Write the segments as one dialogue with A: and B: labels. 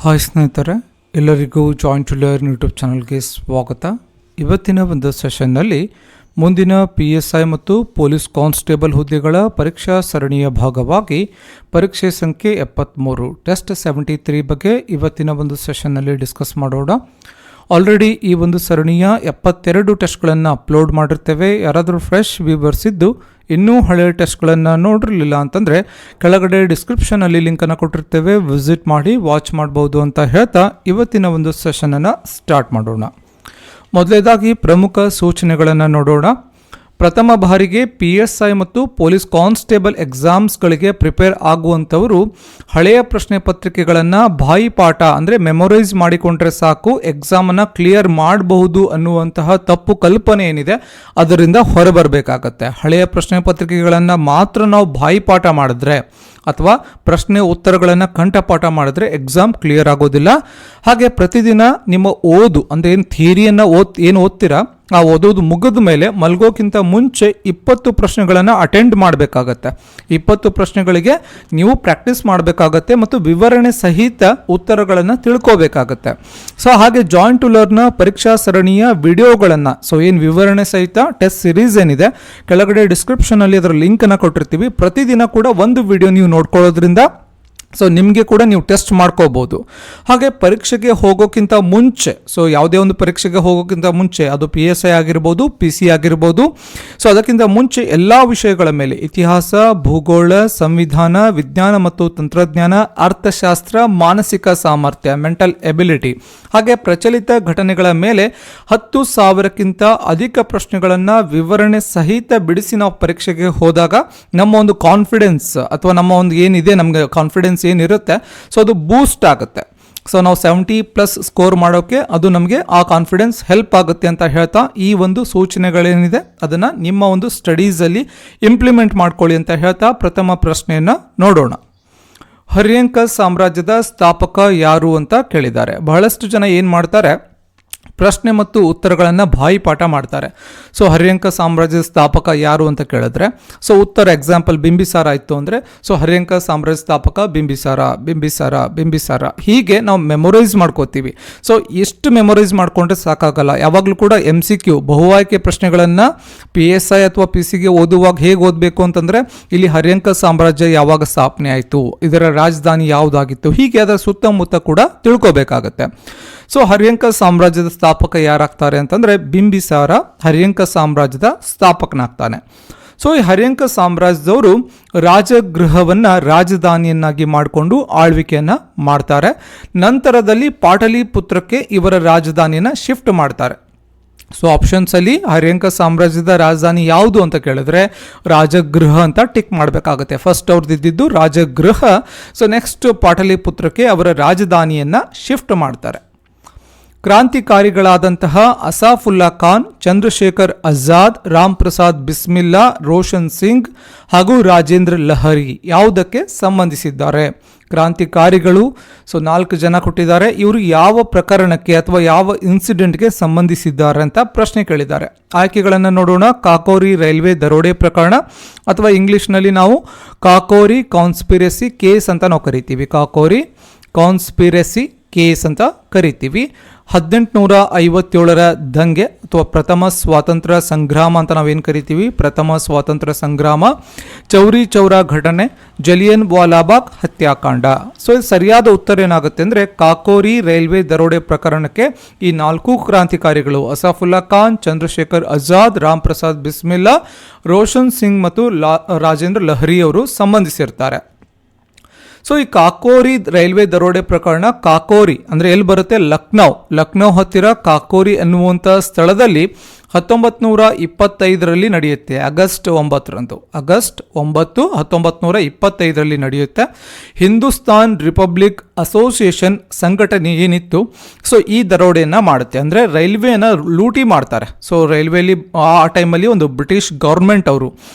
A: Hi ಸ್ನೇಹಿತರೆ, ಎಲ್ಲರಿಗೂ join to learn YouTube ಚಾನಲ್ಗೆ ಸ್ವಾಗತ. ಇವತ್ತಿನ ಒಂದು ಸೆಷನ್ನಲ್ಲಿ ಮುಂದಿನ PSI ಮತ್ತು ಪೊಲೀಸ್ ಕಾನ್ಸ್ಟೇಬಲ್ ಹುದ್ದೆಗಳ ಪರೀಕ್ಷಾ ಸರಣಿಯ ಭಾಗವಾಗಿ ಪರೀಕ್ಷೆ ಸಂಖ್ಯೆ 73 ಟೆಸ್ಟ್ 73 ಬಗ್ಗೆ ಇವತ್ತಿನ ಒಂದು ಸೆಷನ್ನಲ್ಲಿ ಡಿಸ್ಕಸ್ ಮಾಡೋಣ. ಆಲ್ರೆಡಿ ಈ ಒಂದು ಸರಣಿಯ 72 ಟೆಸ್ಟ್ಗಳನ್ನು ಅಪ್ಲೋಡ್ ಮಾಡಿರ್ತೇವೆ. ಯಾರಾದರೂ ಫ್ರೆಶ್ ವ್ಯೂವರ್ಸ್ ಇದ್ದು ಇನ್ನೂ ಹಳೆಯ ಟೆಸ್ಟ್ಗಳನ್ನು ನೋಡಿರಲಿಲ್ಲ ಅಂತಂದರೆ ಕೆಳಗಡೆ ಡಿಸ್ಕ್ರಿಪ್ಷನಲ್ಲಿ ಲಿಂಕನ್ನು ಕೊಟ್ಟಿರ್ತೇವೆ, ವಿಸಿಟ್ ಮಾಡಿ ವಾಚ್ ಮಾಡ್ಬೋದು ಅಂತ ಹೇಳ್ತಾ ಇವತ್ತಿನ ಒಂದು ಸೆಷನನ್ನು ಸ್ಟಾರ್ಟ್ ಮಾಡೋಣ. ಮೊದಲನೇದಾಗಿ ಪ್ರಮುಖ ಸೂಚನೆಗಳನ್ನು ನೋಡೋಣ. ಪ್ರಥಮ ಬಾರಿಗೆ PSI ಮತ್ತು ಪೊಲೀಸ್ ಕಾನ್ಸ್ಟೇಬಲ್ ಎಕ್ಸಾಮ್ಸ್ಗಳಿಗೆ ಪ್ರಿಪೇರ್ ಆಗುವಂಥವರು ಹಳೆಯ ಪ್ರಶ್ನೆ ಪತ್ರಿಕೆಗಳನ್ನು ಬಾಯಿಪಾಠ ಅಂದರೆ ಮೆಮೊರೈಸ್ ಮಾಡಿಕೊಂಡ್ರೆ ಸಾಕು ಎಕ್ಸಾಮನ್ನು ಕ್ಲಿಯರ್ ಮಾಡಬಹುದು ಅನ್ನುವಂತಹ ತಪ್ಪು ಕಲ್ಪನೆ ಏನಿದೆ ಅದರಿಂದ ಹೊರಬರಬೇಕಾಗತ್ತೆ. ಹಳೆಯ ಪ್ರಶ್ನೆ ಪತ್ರಿಕೆಗಳನ್ನು ಮಾತ್ರ ನಾವು ಬಾಯಿಪಾಠ ಮಾಡಿದ್ರೆ ಅಥವಾ ಪ್ರಶ್ನೆ ಉತ್ತರಗಳನ್ನು ಕಂಠಪಾಠ ಮಾಡಿದ್ರೆ ಎಕ್ಸಾಮ್ ಕ್ಲಿಯರ್ ಆಗೋದಿಲ್ಲ. ಹಾಗೆ ಪ್ರತಿದಿನ ನಿಮ್ಮ ಓದು ಅಂದರೆ ಏನು ಥಿಯರಿಯನ್ನು ಓದ್ತೀರಾ ಆ ಓದೋದು ಮುಗಿದ ಮೇಲೆ ಮಲ್ಗೋಕ್ಕಿಂತ ಮುಂಚೆ 20 ಪ್ರಶ್ನೆಗಳನ್ನು ಅಟೆಂಡ್ ಮಾಡಬೇಕಾಗತ್ತೆ. 20 ಪ್ರಶ್ನೆಗಳಿಗೆ ನೀವು ಪ್ರಾಕ್ಟೀಸ್ ಮಾಡಬೇಕಾಗತ್ತೆ ಮತ್ತು ವಿವರಣೆ ಸಹಿತ ಉತ್ತರಗಳನ್ನು ತಿಳ್ಕೋಬೇಕಾಗತ್ತೆ. ಸೊ ಹಾಗೆ ಜಾಯಿನ್ ಟು ಲರ್ನ್ನ ಪರೀಕ್ಷಾ ಸರಣಿಯ ವಿಡಿಯೋಗಳನ್ನು ಏನು ವಿವರಣೆ ಸಹಿತ ಟೆಸ್ಟ್ ಸಿರೀಸ್ ಏನಿದೆ ಕೆಳಗಡೆ ಡಿಸ್ಕ್ರಿಪ್ಷನಲ್ಲಿ ಅದರ ಲಿಂಕನ್ನು ಕೊಟ್ಟಿರ್ತೀವಿ. ಪ್ರತಿದಿನ ಕೂಡ ಒಂದು ವಿಡಿಯೋ ನೀವು ನೋಡ್ಕೊಳ್ಳೋದ್ರಿಂದ ನಿಮಗೆ ಕೂಡ ನೀವು ಟೆಸ್ಟ್ ಮಾಡ್ಕೋಬೋದು. ಹಾಗೆ ಪರೀಕ್ಷೆಗೆ ಹೋಗೋಕ್ಕಿಂತ ಮುಂಚೆ ಯಾವುದೇ ಒಂದು ಪರೀಕ್ಷೆಗೆ ಹೋಗೋಕ್ಕಿಂತ ಮುಂಚೆ ಅದು PSI ಆಗಿರ್ಬೋದು, PC ಆಗಿರ್ಬೋದು, ಅದಕ್ಕಿಂತ ಮುಂಚೆ ಎಲ್ಲ ವಿಷಯಗಳ ಮೇಲೆ ಇತಿಹಾಸ, ಭೂಗೋಳ, ಸಂವಿಧಾನ, ವಿಜ್ಞಾನ ಮತ್ತು ತಂತ್ರಜ್ಞಾನ, ಅರ್ಥಶಾಸ್ತ್ರ, ಮಾನಸಿಕ ಸಾಮರ್ಥ್ಯ, ಮೆಂಟಲ್ ಎಬಿಲಿಟಿ, ಹಾಗೆ ಪ್ರಚಲಿತ ಘಟನೆಗಳ ಮೇಲೆ 10,000ಕ್ಕಿಂತ ಅಧಿಕ ಪ್ರಶ್ನೆಗಳನ್ನು ವಿವರಣೆ ಸಹಿತ ಬಿಡಿಸಿ ನಾವು ಪರೀಕ್ಷೆಗೆ ಹೋದಾಗ ನಮ್ಮ ಒಂದು ಕಾನ್ಫಿಡೆನ್ಸ್ ಅಥವಾ ನಮ್ಮ ಒಂದು ಏನಿದೆ ನಮಗೆ ಕಾನ್ಫಿಡೆನ್ಸ್ ಏನಿರುತ್ತೆ ಅದು ಬೂಸ್ಟ್ ಆಗುತ್ತೆ. ನಾವು 70+ ಸ್ಕೋರ್ ಮಾಡೋಕ್ಕೆ ಅದು ನಮಗೆ ಆ ಕಾನ್ಫಿಡೆನ್ಸ್ ಹೆಲ್ಪ್ ಆಗುತ್ತೆ ಅಂತ ಹೇಳ್ತಾ ಈ ಒಂದು ಸೂಚನೆಗಳೇನಿದೆ ಅದನ್ನು ನಿಮ್ಮ ಒಂದು ಸ್ಟಡೀಸಲ್ಲಿ ಇಂಪ್ಲಿಮೆಂಟ್ ಮಾಡ್ಕೊಳ್ಳಿ ಅಂತ ಹೇಳ್ತಾ ಪ್ರಥಮ ಪ್ರಶ್ನೆಯನ್ನು ನೋಡೋಣ. ಹರ್ಯಂಕ ಸಾಮ್ರಾಜ್ಯದ ಸ್ಥಾಪಕ ಯಾರು ಅಂತ ಕೇಳಿದ್ದಾರೆ. ಬಹಳಷ್ಟು ಜನ ಏನು ಮಾಡ್ತಾರೆ, ಪ್ರಶ್ನೆ ಮತ್ತು ಉತ್ತರಗಳನ್ನು ಬಾಯಿಪಾಠ ಮಾಡ್ತಾರೆ. ಹರ್ಯಂಕ ಸಾಮ್ರಾಜ್ಯದ ಸ್ಥಾಪಕ ಯಾರು ಅಂತ ಕೇಳಿದ್ರೆ ಉತ್ತರ ಎಕ್ಸಾಂಪಲ್ ಬಿಂಬಿಸಾರ ಇತ್ತು ಅಂದರೆ ಹರ್ಯಂಕ ಸಾಮ್ರಾಜ್ಯ ಸ್ಥಾಪಕ ಬಿಂಬಿಸಾರ ಹೀಗೆ ನಾವು ಮೆಮೊರೈಸ್ ಮಾಡ್ಕೋತೀವಿ. ಎಷ್ಟು ಮೆಮೊರೈಸ್ ಮಾಡ್ಕೊಂಡ್ರೆ ಸಾಕಾಗಲ್ಲ. ಯಾವಾಗಲೂ ಕೂಡ MCQ ಬಹುಆಯ್ಕೆ ಪ್ರಶ್ನೆಗಳನ್ನು PSI ಅಥವಾ PCಗೆ ಓದುವಾಗ ಹೇಗೆ ಓದಬೇಕು ಅಂತಂದರೆ ಇಲ್ಲಿ ಹರ್ಯಂಕ ಸಾಮ್ರಾಜ್ಯ ಯಾವಾಗ ಸ್ಥಾಪನೆ ಆಯಿತು, ಇದರ ರಾಜಧಾನಿ ಯಾವುದಾಗಿತ್ತು, ಹೀಗೆ ಅದರ ಸುತ್ತಮುತ್ತ ಕೂಡ ತಿಳ್ಕೋಬೇಕಾಗತ್ತೆ. ಹರ್ಯಂಕ ಸಾಮ್ರಾಜ್ಯದ ಸ್ಥಾಪಕ ಯಾರಾಗ್ತಾರೆ ಅಂತಂದರೆ ಬಿಂಬಿಸಾರ ಹರ್ಯಂಕ ಸಾಮ್ರಾಜ್ಯದ ಸ್ಥಾಪಕನಾಗ್ತಾನೆ. ಈ ಹರ್ಯಂಕ ಸಾಮ್ರಾಜ್ಯದವರು ರಾಜಗೃಹವನ್ನು ರಾಜಧಾನಿಯನ್ನಾಗಿ ಮಾಡಿಕೊಂಡು ಆಳ್ವಿಕೆಯನ್ನು ಮಾಡ್ತಾರೆ. ನಂತರದಲ್ಲಿ ಪಾಟಲಿಪುತ್ರಕ್ಕೆ ಇವರ ರಾಜಧಾನಿಯನ್ನು ಶಿಫ್ಟ್ ಮಾಡ್ತಾರೆ. ಆಪ್ಷನ್ಸಲ್ಲಿ ಹರ್ಯಂಕ ಸಾಮ್ರಾಜ್ಯದ ರಾಜಧಾನಿ ಯಾವುದು ಅಂತ ಕೇಳಿದ್ರೆ ರಾಜಗೃಹ ಅಂತ ಟಿಕ್ ಮಾಡಬೇಕಾಗುತ್ತೆ. ಫಸ್ಟ್ ಅವ್ರದ್ದಿದ್ದು ರಾಜಗೃಹ. ನೆಕ್ಸ್ಟ್ ಪಾಟಲಿಪುತ್ರಕ್ಕೆ ಅವರ ರಾಜಧಾನಿಯನ್ನು ಶಿಫ್ಟ್ ಮಾಡ್ತಾರೆ. ಕ್ರಾಂತಿಕಾರಿಗಳಾದಂತಹ ಅಸಾಫುಲ್ಲಾ ಖಾನ್, ಚಂದ್ರಶೇಖರ್ ಆಜಾದ್, ರಾಮ್ ಪ್ರಸಾದ್ ಬಿಸ್ಮಿಲ್ಲಾ, ರೋಷನ್ ಸಿಂಗ್ ಹಾಗೂ ರಾಜೇಂದ್ರ ಲಹರಿ ಯಾವುದಕ್ಕೆ ಸಂಬಂಧಿಸಿದ್ದಾರೆ? ಕ್ರಾಂತಿಕಾರಿಗಳು 4 ಜನ ಕೊಟ್ಟಿದ್ದಾರೆ. ಇವರು ಯಾವ ಪ್ರಕರಣಕ್ಕೆ ಅಥವಾ ಯಾವ ಇನ್ಸಿಡೆಂಟ್ಗೆ ಸಂಬಂಧಿಸಿದ್ದಾರೆ ಅಂತ ಪ್ರಶ್ನೆ ಕೇಳಿದ್ದಾರೆ. ಆಯ್ಕೆಗಳನ್ನು ನೋಡೋಣ. ಕಾಕೋರಿ ರೈಲ್ವೆ ದರೋಡೆ ಪ್ರಕರಣ ಅಥವಾ ಇಂಗ್ಲಿಷ್ನಲ್ಲಿ ನಾವು ಕಾಕೋರಿ ಕಾನ್ಸ್ಪಿರಸಿ ಕೇಸ್ ಅಂತ ನಾವು ಕರಿತೀವಿ. ಕಾಕೋರಿ ಕಾನ್ಸ್ಪಿರಸಿ ಕೇಸ್ ಅಂತ ಕರಿತೀವಿ. 1857ರ ದಂಗೆ ಅಥವಾ ಪ್ರಥಮ ಸ್ವಾತಂತ್ರ್ಯ ಸಂಗ್ರಾಮ ಅಂತ ನಾವೇನು ಕರಿತೀವಿ, ಪ್ರಥಮ ಸ್ವಾತಂತ್ರ್ಯ ಸಂಗ್ರಾಮ, ಚೌರಿ ಚೌರಾ ಘಟನೆ, ಜಲಿಯನ್ ವಾಲಾಬಾಗ್ ಹತ್ಯಾಕಾಂಡ. ಸರಿಯಾದ ಉತ್ತರ ಏನಾಗುತ್ತೆ ಅಂದರೆ ಕಾಕೋರಿ ರೈಲ್ವೆ ದರೋಡೆ ಪ್ರಕರಣಕ್ಕೆ ಈ 4 ಕ್ರಾಂತಿಕಾರಿಗಳು ಅಸಾಫುಲ್ಲಾ ಖಾನ್, ಚಂದ್ರಶೇಖರ್ ಆಜಾದ್, ರಾಮ್ ಪ್ರಸಾದ್ ಬಿಸ್ಮಿಲ್ಲಾ, ರೋಷನ್ ಸಿಂಗ್ ಮತ್ತು ರಾಜೇಂದ್ರ ಲಹರಿ ಅವರು ಸಂಬಂಧಿಸಿರ್ತಾರೆ. ಈ ಕಾಕೋರಿ ರೈಲ್ವೆ ದರೋಡೆ ಪ್ರಕರಣ ಕಾಕೋರಿ ಅಂದರೆ ಎಲ್ಲಿ ಬರುತ್ತೆ, ಲಕ್ನೋ ಹತ್ತಿರ ಕಾಕೋರಿ ಅನ್ನುವಂಥ ಸ್ಥಳದಲ್ಲಿ 1925ರಲ್ಲಿ ನಡೆಯುತ್ತೆ. ಆಗಸ್ಟ್ 9 1925ರಲ್ಲಿ ನಡೆಯುತ್ತೆ. ಹಿಂದೂಸ್ತಾನ್ ರಿಪಬ್ಲಿಕ್ ಅಸೋಸಿಯೇಷನ್ ಸಂಘಟನೆ ಏನಿತ್ತು ಈ ದರೋಡೆಯನ್ನು ಮಾಡುತ್ತೆ. ಅಂದರೆ ರೈಲ್ವೆಯನ್ನು ಲೂಟಿ ಮಾಡ್ತಾರೆ. ರೈಲ್ವೆಯಲ್ಲಿ ಆ ಟೈಮಲ್ಲಿ ಒಂದು ಬ್ರಿಟಿಷ್ ಗೌರ್ಮೆಂಟ್ ಅವರು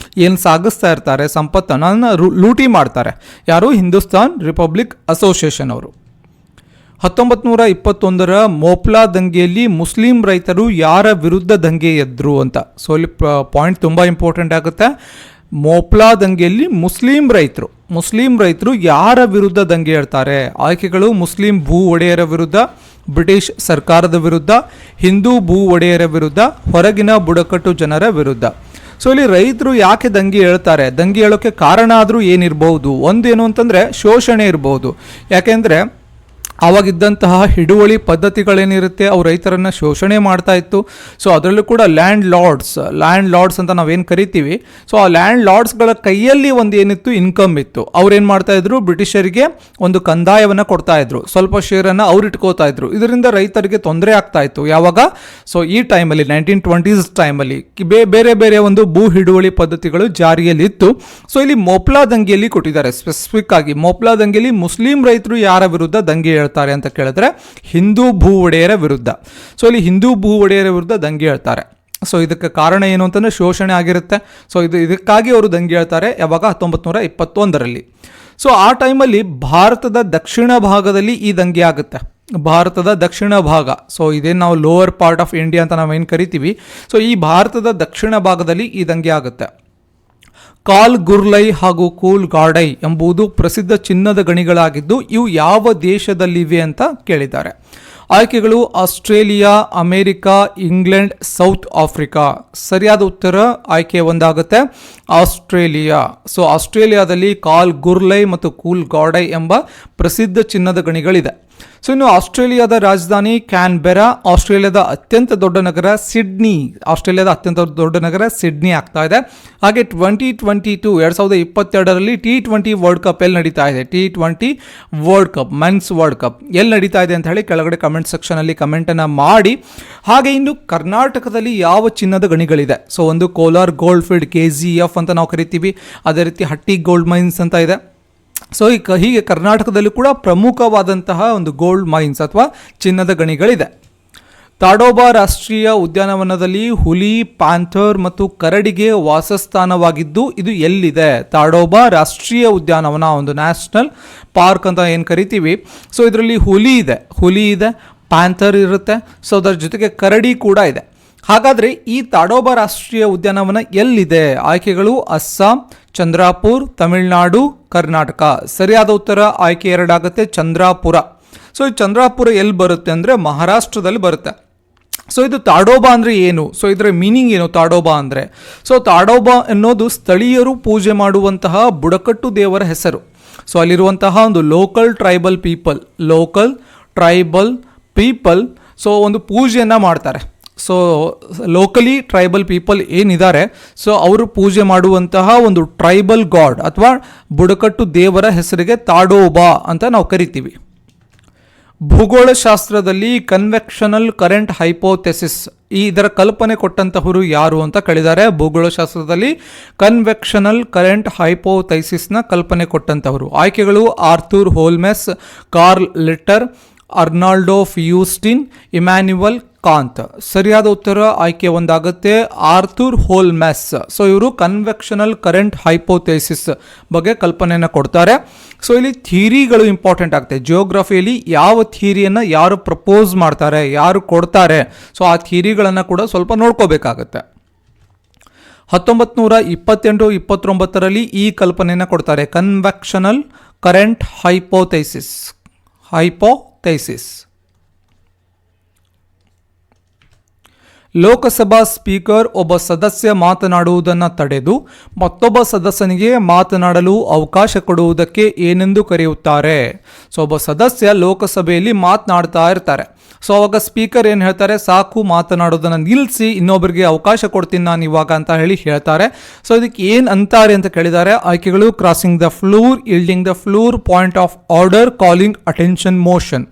A: ಏನು ಸಾಗಿಸ್ತಾ ಇರ್ತಾರೆ ಸಂಪತ್ತನ್ನು ಲೂಟಿ ಮಾಡ್ತಾರೆ. ಯಾರು? ಹಿಂದೂಸ್ತಾನ್ ರಿಪಬ್ಲಿಕ್ ಅಸೋಸಿಯೇಷನ್ ಅವರು. 1921ರ ಮೋಪ್ಲಾ ದಂಗೆಯಲ್ಲಿ ಮುಸ್ಲಿಂ ರೈತರು ಯಾರ ವಿರುದ್ಧ ದಂಗೆ ಎದ್ರು ಅಂತ. ಇಲ್ಲಿ ಪಾಯಿಂಟ್ ತುಂಬ ಇಂಪಾರ್ಟೆಂಟ್ ಆಗುತ್ತೆ. ಮೋಪ್ಲಾ ದಂಗೆಯಲ್ಲಿ ಮುಸ್ಲಿಂ ರೈತರು ಮುಸ್ಲಿಂ ರೈತರು ಯಾರ ವಿರುದ್ಧ ದಂಗೆ ಏಳ್ತಾರೆ? ಆಯ್ಕೆಗಳು: ಮುಸ್ಲಿಂ ಭೂ ಒಡೆಯರ ವಿರುದ್ಧ, ಬ್ರಿಟಿಷ್ ಸರ್ಕಾರದ ವಿರುದ್ಧ, ಹಿಂದೂ ಭೂ ಒಡೆಯರ ವಿರುದ್ಧ, ಹೊರಗಿನ ಬುಡಕಟ್ಟು ಜನರ ವಿರುದ್ಧ. ಸೊ ಇಲ್ಲಿ ರೈತರು ಯಾಕೆ ದಂಗೆ ಏಳ್ತಾರೆ? ದಂಗೆ ಏಳೋಕ್ಕೆ ಕಾರಣ ಆದರೂ ಏನಿರಬಹುದು? ಒಂದೇನು ಅಂತಂದರೆ ಶೋಷಣೆ ಇರಬಹುದು. ಯಾಕೆಂದರೆ ಆವಾಗಿದ್ದಂತಹ ಹಿಡುವಳಿ ಪದ್ಧತಿಗಳೇನಿರುತ್ತೆ ಅವು ರೈತರನ್ನು ಶೋಷಣೆ ಮಾಡ್ತಾ ಇತ್ತು. ಸೊ ಅದರಲ್ಲೂ ಕೂಡ ಲ್ಯಾಂಡ್ ಲಾರ್ಡ್ಸ್ ಅಂತ ನಾವೇನು ಕರಿತೀವಿ, ಸೊ ಆ ಲ್ಯಾಂಡ್ ಲಾರ್ಡ್ಸ್ಗಳ ಕೈಯಲ್ಲಿ ಒಂದು ಏನಿತ್ತು, ಇನ್ಕಮ್ ಇತ್ತು. ಅವ್ರೇನು ಮಾಡ್ತಾ ಇದ್ರು, ಬ್ರಿಟಿಷರಿಗೆ ಒಂದು ಕಂದಾಯವನ್ನು ಕೊಡ್ತಾ ಇದ್ರು, ಸ್ವಲ್ಪ ಶೇರನ್ನು ಅವ್ರು ಇಟ್ಕೋತಾ ಇದ್ರು. ಇದರಿಂದ ರೈತರಿಗೆ ತೊಂದರೆ ಆಗ್ತಾ ಇತ್ತು. ಯಾವಾಗ? ಸೊ ಈ ಟೈಮಲ್ಲಿ 1920s ಟೈಮಲ್ಲಿ ಬೇರೆ ಬೇರೆ ಒಂದು ಭೂ ಹಿಡುವಳಿ ಪದ್ಧತಿಗಳು ಜಾರಿಯಲ್ಲಿ ಇತ್ತು. ಸೊ ಇಲ್ಲಿ ಮೋಪ್ಲಾ ದಂಗೆಯಲ್ಲಿ ಕೊಟ್ಟಿದ್ದಾರೆ, ಸ್ಪೆಸಿಫಿಕ್ ಆಗಿ ಮೋಪ್ಲಾ ದಂಗೆಯಲ್ಲಿ ಮುಸ್ಲಿಂ ರೈತರು ಯಾರ ವಿರುದ್ಧ ದಂಗೆ ಹೇಳ್ತಾರೆ ಅಂತ ಕೇಳಿದ್ರೆ ಹಿಂದೂ ಭೂ ಒಡೆಯರ ವಿರುದ್ಧ. ಸೊ ಇಲ್ಲಿ ಹಿಂದೂ ಭೂ ಒಡೆಯರ ವಿರುದ್ಧ ದಂಗೆ ಹೇಳ್ತಾರೆ. ಸೊ ಇದಕ್ಕೆ ಕಾರಣ ಏನು ಅಂತಂದರೆ ಶೋಷಣೆ ಆಗಿರುತ್ತೆ. ಸೊ ಇದಕ್ಕಾಗಿ ಅವರು ದಂಗೆ ಹೇಳ್ತಾರೆ. ಯಾವಾಗ? 1921ರಲ್ಲಿ. ಸೊ ಆ ಟೈಮಲ್ಲಿ ಭಾರತದ ದಕ್ಷಿಣ ಭಾಗದಲ್ಲಿ ಈ ದಂಗೆ ಆಗುತ್ತೆ. ಭಾರತದ ದಕ್ಷಿಣ ಭಾಗ, ಸೊ ಇದೇನು ನಾವು ಲೋವರ್ ಪಾರ್ಟ್ ಆಫ್ ಇಂಡಿಯಾ ಅಂತ ನಾವೇನು ಕರಿತೀವಿ, ಸೊ ಈ ಭಾರತದ ದಕ್ಷಿಣ ಭಾಗದಲ್ಲಿ ಈ ದಂಗೆ ಆಗುತ್ತೆ. ಕಾಲ್ ಗುರ್ಲೈ ಹಾಗೂ ಕೂಲ್ ಗಾರ್ಡೈ ಎಂಬುದು ಪ್ರಸಿದ್ಧ ಚಿನ್ನದ ಗಣಿಗಳಾಗಿದ್ದು ಇವು ಯಾವ ದೇಶದಲ್ಲಿವೆ ಅಂತ ಕೇಳಿದ್ದಾರೆ. ಆಯ್ಕೆಗಳು: Australia, America, England, south Africa. ಸರಿಯಾದ ಉತ್ತರ ಆಯ್ಕೆ ಒಂದಾಗುತ್ತೆ, ಆಸ್ಟ್ರೇಲಿಯಾ. ಸೊ ಆಸ್ಟ್ರೇಲಿಯಾದಲ್ಲಿ ಕಾಲ್ ಗುರ್ಲೈ ಮತ್ತು ಕೂಲ್ ಗಾರ್ಡೈ ಎಂಬ ಪ್ರಸಿದ್ಧ ಚಿನ್ನದ ಗಣಿಗಳಿದೆ. ಸೊ ಇನ್ನು ಆಸ್ಟ್ರೇಲಿಯಾದ ರಾಜಧಾನಿ ಕ್ಯಾನ್ಬೆರಾ, ಆಸ್ಟ್ರೇಲಿಯಾದ ಅತ್ಯಂತ ದೊಡ್ಡ ನಗರ ಸಿಡ್ನಿ ಆಗ್ತಾ ಇದೆ. ಹಾಗೆ 2022ರಲ್ಲಿ T20 ವರ್ಲ್ಡ್ ಕಪ್ ಎಲ್ಲಿ ನಡೀತಾ ಇದೆ? T20 world cup, men's world cup ಎಲ್ಲಿ ನಡೀತಾ ಇದೆ ಅಂತ ಹೇಳಿ ಕೆಳಗಡೆ ಕಮೆಂಟ್ ಸೆಕ್ಷನಲ್ಲಿ ಕಮೆಂಟನ್ನು ಮಾಡಿ. ಹಾಗೆ ಇನ್ನು ಕರ್ನಾಟಕದಲ್ಲಿ ಯಾವ ಚಿನ್ನದ ಗಣಿಗಳಿದೆ? ಸೊ ಒಂದು ಕೋಲಾರ್ ಗೋಲ್ಡ್ ಫೀಲ್ಡ್ KGF ಅಂತ ನಾವು ಕರಿತೀವಿ, ಅದೇ ರೀತಿ ಹಟ್ಟಿ ಗೋಲ್ಡ್ ಮೈನ್ಸ್ ಅಂತ ಇದೆ. ಸೊ ಹೀಗೆ ಕರ್ನಾಟಕದಲ್ಲೂ ಕೂಡ ಪ್ರಮುಖವಾದಂತಹ ಒಂದು ಗೋಲ್ಡ್ ಮೈನ್ಸ್ ಅಥವಾ ಚಿನ್ನದ ಗಣಿಗಳಿದೆ. ತಾಡೋಬಾ ರಾಷ್ಟ್ರೀಯ ಉದ್ಯಾನವನದಲ್ಲಿ ಹುಲಿ, ಪ್ಯಾಂಥರ್ ಮತ್ತು ಕರಡಿಗೆ ವಾಸಸ್ಥಾನವಾಗಿದ್ದು ಇದು ಎಲ್ಲಿದೆ? ತಾಡೋಬಾ ರಾಷ್ಟ್ರೀಯ ಉದ್ಯಾನವನ, ಒಂದು ನ್ಯಾಷನಲ್ ಪಾರ್ಕ್ ಅಂತ ಏನು ಕರಿತೀವಿ. ಸೊ ಇದರಲ್ಲಿ ಹುಲಿ ಇದೆ, ಪ್ಯಾಂಥರ್ ಇರುತ್ತೆ, ಸೊ ಅದರ ಜೊತೆಗೆ ಕರಡಿ ಕೂಡ ಇದೆ. ಹಾಗಾದರೆ ಈ ತಾಡೋಬಾ ರಾಷ್ಟ್ರೀಯ ಉದ್ಯಾನವನ ಎಲ್ಲಿದೆ? ಆಯ್ಕೆಗಳು: ಅಸ್ಸಾಂ, ಚಂದ್ರಾಪುರ್, ತಮಿಳುನಾಡು, ಕರ್ನಾಟಕ. ಸರಿಯಾದ ಉತ್ತರ ಆಯ್ಕೆ 2 ಆಗುತ್ತೆ, ಚಂದ್ರಾಪುರ. ಸೊ ಈ ಚಂದ್ರಾಪುರ ಎಲ್ಲಿ ಬರುತ್ತೆ ಅಂದರೆ ಮಹಾರಾಷ್ಟ್ರದಲ್ಲಿ ಬರುತ್ತೆ. ಸೊ ಇದು ತಾಡೋಬಾ ಅಂದರೆ ಏನು? ಸೊ ಇದರ ಮೀನಿಂಗ್ ಏನು ತಾಡೋಬಾ ಅಂದರೆ? ಸೊ ತಾಡೋಬಾ ಅನ್ನೋದು ಸ್ಥಳೀಯರು ಪೂಜೆ ಮಾಡುವಂತಹ ಬುಡಕಟ್ಟು ದೇವರ ಹೆಸರು. ಸೊ ಅಲ್ಲಿರುವಂತಹ ಒಂದು ಲೋಕಲ್ ಟ್ರೈಬಲ್ ಪೀಪಲ್ ಸೊ ಒಂದು ಪೂಜೆಯನ್ನು ಮಾಡ್ತಾರೆ. ಸೊ ಲೋಕಲಿ ಟ್ರೈಬಲ್ ಪೀಪಲ್ ಏನಿದ್ದಾರೆ, ಸೊ ಅವರು ಪೂಜೆ ಮಾಡುವಂತಹ ಒಂದು ಟ್ರೈಬಲ್ ಗಾಡ್ ಅಥವಾ ಬುಡಕಟ್ಟು ದೇವರ ಹೆಸರಿಗೆ ತಾಡೋಬಾ ಅಂತ ನಾವು ಕರಿತೀವಿ. ಭೂಗೋಳಶಾಸ್ತ್ರದಲ್ಲಿ ಕನ್ವೆಕ್ಷನಲ್ ಕರೆಂಟ್ ಹೈಪೋಥೆಸಿಸ್ ಇದರ ಕಲ್ಪನೆ ಕೊಟ್ಟಂತಹವರು ಯಾರು ಅಂತ ಕೇಳಿದ್ದಾರೆ. ಭೂಗೋಳಶಾಸ್ತ್ರದಲ್ಲಿ ಕನ್ವೆಕ್ಷನಲ್ ಕರೆಂಟ್ ಹೈಪೋಥೆಸಿಸ್ನ ಕಲ್ಪನೆ ಕೊಟ್ಟಂತಹವರು. ಆಯ್ಕೆಗಳು: ಆರ್ಥರ್ ಹೋಲ್ಮೆಸ್, ಕಾರ್ಲ್ ಲಿಟ್ಟರ್, ಅರ್ನಾಲ್ಡೋ ಫಿಯೂಸ್ಟಿನ್, ಇಮ್ಯಾನ್ಯುಯಲ್ ಕಾಂತ್. ಸರಿಯಾದ ಉತ್ತರ ಆಯ್ಕೆ ಒಂದಾಗುತ್ತೆ, ಆರ್ಥರ್ ಹೋಲ್ಮೆಸ್. ಸೊ ಇವರು ಕನ್ವೆಕ್ಷನಲ್ ಕರೆಂಟ್ ಹೈಪೋಥೆಸಿಸ್ ಬಗ್ಗೆ ಕಲ್ಪನೆಯನ್ನು ಕೊಡ್ತಾರೆ. ಸೊ ಇಲ್ಲಿ ಥಿಯರಿಗಳು ಇಂಪಾರ್ಟೆಂಟ್ ಆಗುತ್ತೆ. ಜಿಯೋಗ್ರಫಿಯಲ್ಲಿ ಯಾವ ಥಿಯರಿಯನ್ನು ಯಾರು ಪ್ರಪೋಸ್ ಮಾಡ್ತಾರೆ, ಯಾರು ಕೊಡ್ತಾರೆ, ಸೊ ಆ ಥಿಯರಿಗಳನ್ನು ಕೂಡ ಸ್ವಲ್ಪ ನೋಡ್ಕೋಬೇಕಾಗತ್ತೆ. 1928-29ರಲ್ಲಿ ಈ ಕಲ್ಪನೆಯನ್ನು ಕೊಡ್ತಾರೆ, convectional current hypothesis. Lok Sabha speaker ಒಬ್ಬ ಸದಸ್ಯ ಮಾತನಾಡುವುದನ್ನು ತಡೆದು ಮತ್ತೊಬ್ಬ ಸದಸ್ಯನಿಗೆ ಮಾತನಾಡಲು ಅವಕಾಶ ಕೊಡುವುದಕ್ಕೆ ಏನೆಂದು ಕರೆಯುತ್ತಾರೆ? ಸೊ ಒಬ್ಬ ಸದಸ್ಯ ಲೋಕಸಭೆಯಲ್ಲಿ ಮಾತನಾಡ್ತಾ ಇರ್ತಾರೆ. ಸೊ ಅವಾಗ ಸ್ಪೀಕರ್ ಏನು ಹೇಳ್ತಾರೆ, ಸಾಕು ಮಾತನಾಡೋದನ್ನು ನಿಲ್ಲಿಸಿ, ಇನ್ನೊಬ್ಬರಿಗೆ ಅವಕಾಶ ಕೊಡ್ತೀನಿ ನಾನು ಇವಾಗ ಅಂತ ಹೇಳಿ ಹೇಳ್ತಾರೆ. ಸೊ ಇದಕ್ಕೆ ಏನು ಅಂತಾರೆ ಅಂತ ಕೇಳಿದ್ದಾರೆ. ಆಯ್ಕೆಗಳು: crossing the Fleure, yielding the Fleure, point of order, calling attention motion.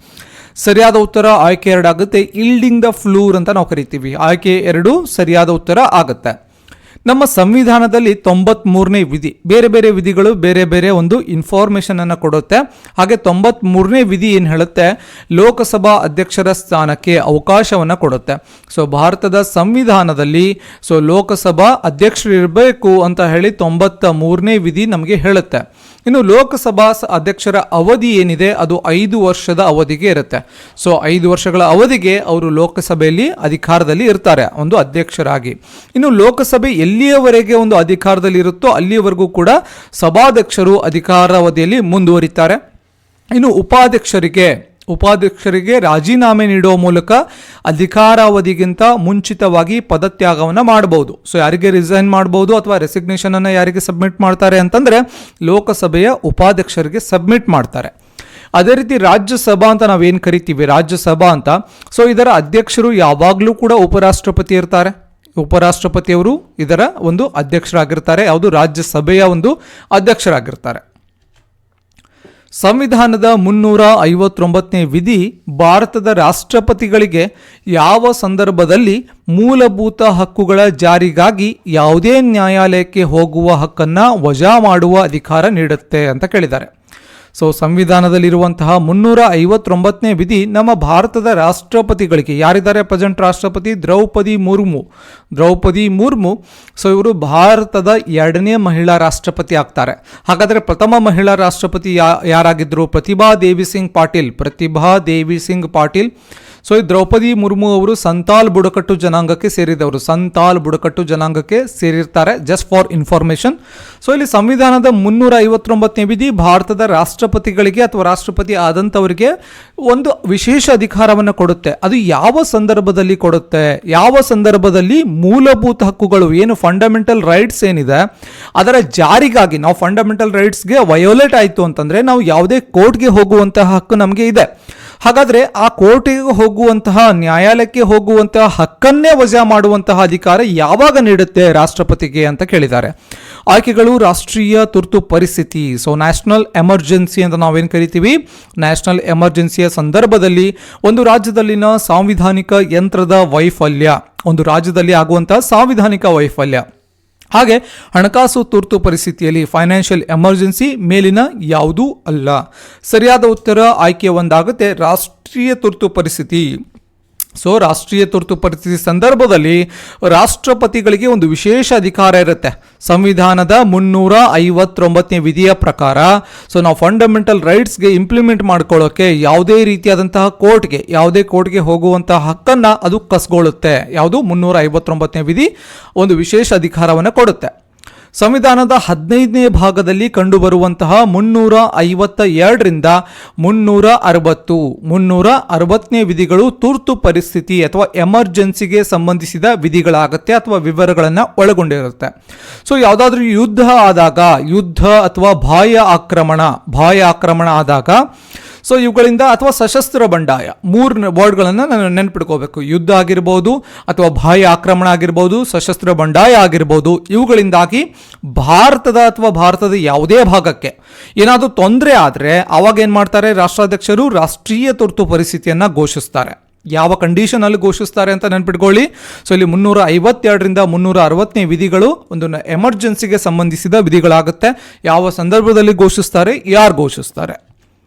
A: ಸರಿಯಾದ ಉತ್ತರ ಆಯ್ಕೆ 2 ಆಗುತ್ತೆ, ಈಲ್ಡಿಂಗ್ ದ ಫ್ಲೂರ್ ಅಂತ ನಾವು ಕರಿತೀವಿ. ಆಯ್ಕೆ 2 ಸರಿಯಾದ ಉತ್ತರ ಆಗುತ್ತೆ. ನಮ್ಮ ಸಂವಿಧಾನದಲ್ಲಿ 93ನೇ ವಿಧಿ, ಬೇರೆ ಬೇರೆ ವಿಧಿಗಳು ಬೇರೆ ಬೇರೆ ಒಂದು ಇನ್ಫಾರ್ಮೇಷನ್ ಅನ್ನು ಕೊಡುತ್ತೆ. ಹಾಗೆ 93ನೇ ವಿಧಿ ಏನು ಹೇಳುತ್ತೆ, ಲೋಕಸಭಾ ಅಧ್ಯಕ್ಷರ ಸ್ಥಾನಕ್ಕೆ ಅವಕಾಶವನ್ನು ಕೊಡುತ್ತೆ. ಸೊ ಭಾರತದ ಸಂವಿಧಾನದಲ್ಲಿ ಸೊ ಲೋಕಸಭಾ ಅಧ್ಯಕ್ಷರು ಇರಬೇಕು ಅಂತ ಹೇಳಿ 93ನೇ ವಿಧಿ ನಮಗೆ ಹೇಳುತ್ತೆ. ಇನ್ನು ಲೋಕಸಭಾ ಅಧ್ಯಕ್ಷರ ಅವಧಿ ಏನಿದೆ ಅದು 5 ವರ್ಷದ ಅವಧಿಗೆ ಇರುತ್ತೆ. ಸೊ 5 ವರ್ಷಗಳ ಅವಧಿಗೆ ಅವರು ಲೋಕಸಭೆಯಲ್ಲಿ ಅಧಿಕಾರದಲ್ಲಿ ಇರ್ತಾರೆ ಒಂದು ಅಧ್ಯಕ್ಷರಾಗಿ. ಇನ್ನು ಲೋಕಸಭೆ ಎಲ್ಲಿಯವರೆಗೆ ಒಂದು ಅಧಿಕಾರದಲ್ಲಿ ಇರುತ್ತೋ ಅಲ್ಲಿಯವರೆಗೂ ಕೂಡ ಸಭಾಧ್ಯಕ್ಷರು ಅಧಿಕಾರಾವಧಿಯಲ್ಲಿ ಮುಂದುವರಿತಾರೆ. ಇನ್ನು ಉಪಾಧ್ಯಕ್ಷರಿಗೆ ರಾಜೀನಾಮೆ ನೀಡುವ ಮೂಲಕ ಅಧಿಕಾರಾವಧಿಗಿಂತ ಮುಂಚಿತವಾಗಿ ಪದತ್ಯಾಗವನ್ನು ಮಾಡಬಹುದು. ಸೊ ಯಾರಿಗೆ ರಿಸೈನ್ ಮಾಡಬಹುದು ಅಥವಾ ರೆಸಿಗ್ನೇಷನ್ ಅನ್ನು ಯಾರಿಗೆ ಸಬ್ಮಿಟ್ ಮಾಡ್ತಾರೆ ಅಂತಂದರೆ ಲೋಕಸಭೆಯ ಉಪಾಧ್ಯಕ್ಷರಿಗೆ ಸಬ್ಮಿಟ್ ಮಾಡ್ತಾರೆ. ಅದೇ ರೀತಿ ರಾಜ್ಯಸಭಾ ಅಂತ ನಾವೇನು ಕರಿತೀವಿ, ರಾಜ್ಯಸಭಾ ಅಂತ, ಸೊ ಇದರ ಅಧ್ಯಕ್ಷರು ಯಾವಾಗಲೂ ಕೂಡ ಉಪರಾಷ್ಟ್ರಪತಿ ಇರ್ತಾರೆ. ಉಪರಾಷ್ಟ್ರಪತಿಯವರು ಇದರ ಒಂದು ಅಧ್ಯಕ್ಷರಾಗಿರ್ತಾರೆ. ಯಾವುದು ರಾಜ್ಯಸಭೆಯ ಒಂದು ಅಧ್ಯಕ್ಷರಾಗಿರ್ತಾರೆ. ಸಂವಿಧಾನದ 359ನೇ ವಿಧಿ ಭಾರತದ ರಾಷ್ಟ್ರಪತಿಗಳಿಗೆ ಯಾವ ಸಂದರ್ಭದಲ್ಲಿ ಮೂಲಭೂತ ಹಕ್ಕುಗಳ ಜಾರಿಗಾಗಿ ಯಾವುದೇ ನ್ಯಾಯಾಲಯಕ್ಕೆ ಹೋಗುವ ಹಕ್ಕನ್ನು ವಜಾ ಮಾಡುವ ಅಧಿಕಾರ ನೀಡುತ್ತೆ ಅಂತ ಕೇಳಿದ್ದಾರೆ. ಸೊ ಸಂವಿಧಾನದಲ್ಲಿರುವಂತಹ 359ನೇ ವಿಧಿ ನಮ್ಮ ಭಾರತದ ರಾಷ್ಟ್ರಪತಿಗಳಿಗೆ, ಯಾರಿದ್ದಾರೆ ಪ್ರೆಸೆಂಟ್ ರಾಷ್ಟ್ರಪತಿ ದ್ರೌಪದಿ ಮುರ್ಮು. ಸೊ ಇವರು ಭಾರತದ 2ನೇ ಮಹಿಳಾ ರಾಷ್ಟ್ರಪತಿ ಆಗ್ತಾರೆ. ಹಾಗಾದರೆ ಪ್ರಥಮ ಮಹಿಳಾ ರಾಷ್ಟ್ರಪತಿ ಯಾರಾಗಿದ್ದರು? ಪ್ರತಿಭಾ ದೇವಿ ಸಿಂಗ್ ಪಾಟೀಲ್. ಸೊ ಈ ದ್ರೌಪದಿ ಮುರ್ಮು ಅವರು ಸಂತಾಲ್ ಬುಡಕಟ್ಟು ಜನಾಂಗಕ್ಕೆ ಸೇರಿರ್ತಾರೆ. Just for information. ಸೊ ಇಲ್ಲಿ ಸಂವಿಧಾನದ 359ನೇ ವಿಧಿ ಭಾರತದ ರಾಷ್ಟ್ರಪತಿಗಳಿಗೆ ಅಥವಾ ರಾಷ್ಟ್ರಪತಿ ಆದಂಥವರಿಗೆ ಒಂದು ವಿಶೇಷ ಅಧಿಕಾರವನ್ನು ಕೊಡುತ್ತೆ. ಅದು ಯಾವ ಸಂದರ್ಭದಲ್ಲಿ ಕೊಡುತ್ತೆ? ಯಾವ ಸಂದರ್ಭದಲ್ಲಿ ಮೂಲಭೂತ ಹಕ್ಕುಗಳು ಏನು ಫಂಡಮೆಂಟಲ್ ರೈಟ್ಸ್ ಏನಿದೆ ಅದರ ಜಾರಿಗಾಗಿ, ನಾವು ಫಂಡಮೆಂಟಲ್ ರೈಟ್ಸ್ಗೆ ವಯೋಲೇಟ್ ಆಯಿತು ಅಂತಂದರೆ ನಾವು ಯಾವುದೇ ಕೋರ್ಟ್ಗೆ ಹೋಗುವಂತಹ ಹಕ್ಕು ನಮಗೆ ಇದೆ. ಹಾಗಾದರೆ ಆ ಕೋರ್ಟಿಗೆ ಹೋಗುವಂತಹ, ನ್ಯಾಯಾಲಯಕ್ಕೆ ಹೋಗುವಂತಹ ಹಕ್ಕನ್ನೇ ವಜಾ ಮಾಡುವಂತಹ ಅಧಿಕಾರ ಯಾವಾಗ ನೀಡುತ್ತೆ ರಾಷ್ಟ್ರಪತಿಗೆ ಅಂತ ಕೇಳಿದ್ದಾರೆ. ಆಯ್ಕೆಗಳು: ರಾಷ್ಟ್ರೀಯ ತುರ್ತು ಪರಿಸ್ಥಿತಿ, ಸೊ ನ್ಯಾಷನಲ್ ಎಮರ್ಜೆನ್ಸಿ ಅಂತ ನಾವೇನು ಕರಿತೀವಿ, ನ್ಯಾಷನಲ್ ಎಮರ್ಜೆನ್ಸಿಯ ಸಂದರ್ಭದಲ್ಲಿ ಒಂದು ರಾಜ್ಯದಲ್ಲಿನ ಸಾಂವಿಧಾನಿಕ ಯಂತ್ರದ ವೈಫಲ್ಯ, ಒಂದು ರಾಜ್ಯದಲ್ಲಿ ಆಗುವಂತಹ ಸಾಂವಿಧಾನಿಕ ವೈಫಲ್ಯ. ಹಾಗೆ ಹಣಕಾಸು ತುರ್ತು ಪರಿಸ್ಥಿತಿಯಲ್ಲಿ ಫೈನಾನ್ಷಿಯಲ್ ಎಮರ್ಜೆನ್ಸಿ ಮೇಲಿನ ಯಾವುದೂ ಅಲ್ಲ. ಸರಿಯಾದ ಉತ್ತರ ಆಯ್ಕೆ ಒಂದಾಗುತ್ತೆ, ರಾಷ್ಟ್ರೀಯ ತುರ್ತು ಪರಿಸ್ಥಿತಿ. ಸೊ ರಾಷ್ಟ್ರೀಯ ತುರ್ತು ಪರಿಸ್ಥಿತಿ ಸಂದರ್ಭದಲ್ಲಿ ರಾಷ್ಟ್ರಪತಿಗಳಿಗೆ ಒಂದು ವಿಶೇಷ ಅಧಿಕಾರ ಇರುತ್ತೆ. ಸಂವಿಧಾನದ 359ನೇ ವಿಧಿಯ ಪ್ರಕಾರ ಸೊ ನಾವು ಫಂಡಮೆಂಟಲ್ ರೈಟ್ಸ್ಗೆ ಇಂಪ್ಲಿಮೆಂಟ್ ಮಾಡ್ಕೊಳ್ಳೋಕ್ಕೆ ಯಾವುದೇ ರೀತಿಯಾದಂತಹ ಯಾವುದೇ ಕೋರ್ಟ್ಗೆ ಹೋಗುವಂತಹ ಹಕ್ಕನ್ನು ಅದು ಕಸ್ಕೊಳ್ಳುತ್ತೆ. ಯಾವುದು 359ನೇ ವಿಧಿ ಒಂದು ವಿಶೇಷ ಅಧಿಕಾರವನ್ನು ಕೊಡುತ್ತೆ. ಸಂವಿಧಾನದ 15ನೇ ಭಾಗದಲ್ಲಿ ಕಂಡುಬರುವಂತಹ 352ರಿಂದ 360ನೇ ವಿಧಿಗಳು ತುರ್ತು ಪರಿಸ್ಥಿತಿ ಅಥವಾ ಎಮರ್ಜೆನ್ಸಿಗೆ ಸಂಬಂಧಿಸಿದ ವಿಧಿಗಳಾಗುತ್ತೆ ಅಥವಾ ವಿವರಗಳನ್ನು ಒಳಗೊಂಡಿರುತ್ತೆ. ಸೊ ಯಾವುದಾದ್ರೂ ಯುದ್ಧ ಅಥವಾ ಬಾಹ್ಯ ಆಕ್ರಮಣ ಆದಾಗ ಸೊ ಇವುಗಳಿಂದ ಅಥವಾ ಸಶಸ್ತ್ರ ಬಂಡಾಯ, 3 ವರ್ಡ್ಗಳನ್ನು ನಾನು ನೆನ್ಪಿಟ್ಕೋಬೇಕು. ಯುದ್ಧ ಆಗಿರ್ಬೋದು ಅಥವಾ ಬಾಹ್ಯ ಆಕ್ರಮಣ ಆಗಿರ್ಬೋದು, ಸಶಸ್ತ್ರ ಬಂಡಾಯ ಆಗಿರ್ಬೋದು. ಇವುಗಳಿಂದಾಗಿ ಭಾರತದ ಯಾವುದೇ ಭಾಗಕ್ಕೆ ಏನಾದರೂ ತೊಂದರೆ ಆದರೆ ಅವಾಗ ಏನು ಮಾಡ್ತಾರೆ, ರಾಷ್ಟ್ರಾಧ್ಯಕ್ಷರು ರಾಷ್ಟ್ರೀಯ ತುರ್ತು ಪರಿಸ್ಥಿತಿಯನ್ನು ಘೋಷಿಸ್ತಾರೆ. ಯಾವ ಕಂಡೀಷನಲ್ಲಿ ಘೋಷಿಸ್ತಾರೆ ಅಂತ ನೆನ್ಪಿಟ್ಕೊಳ್ಳಿ. ಸೊ ಇಲ್ಲಿ 352ರಿಂದ 360ನೇ ವಿಧಿಗಳು ಒಂದು ಎಮರ್ಜೆನ್ಸಿಗೆ ಸಂಬಂಧಿಸಿದ ವಿಧಿಗಳಾಗುತ್ತೆ. ಯಾವ ಸಂದರ್ಭದಲ್ಲಿ ಘೋಷಿಸ್ತಾರೆ, ಯಾರು ಘೋಷಿಸ್ತಾರೆ.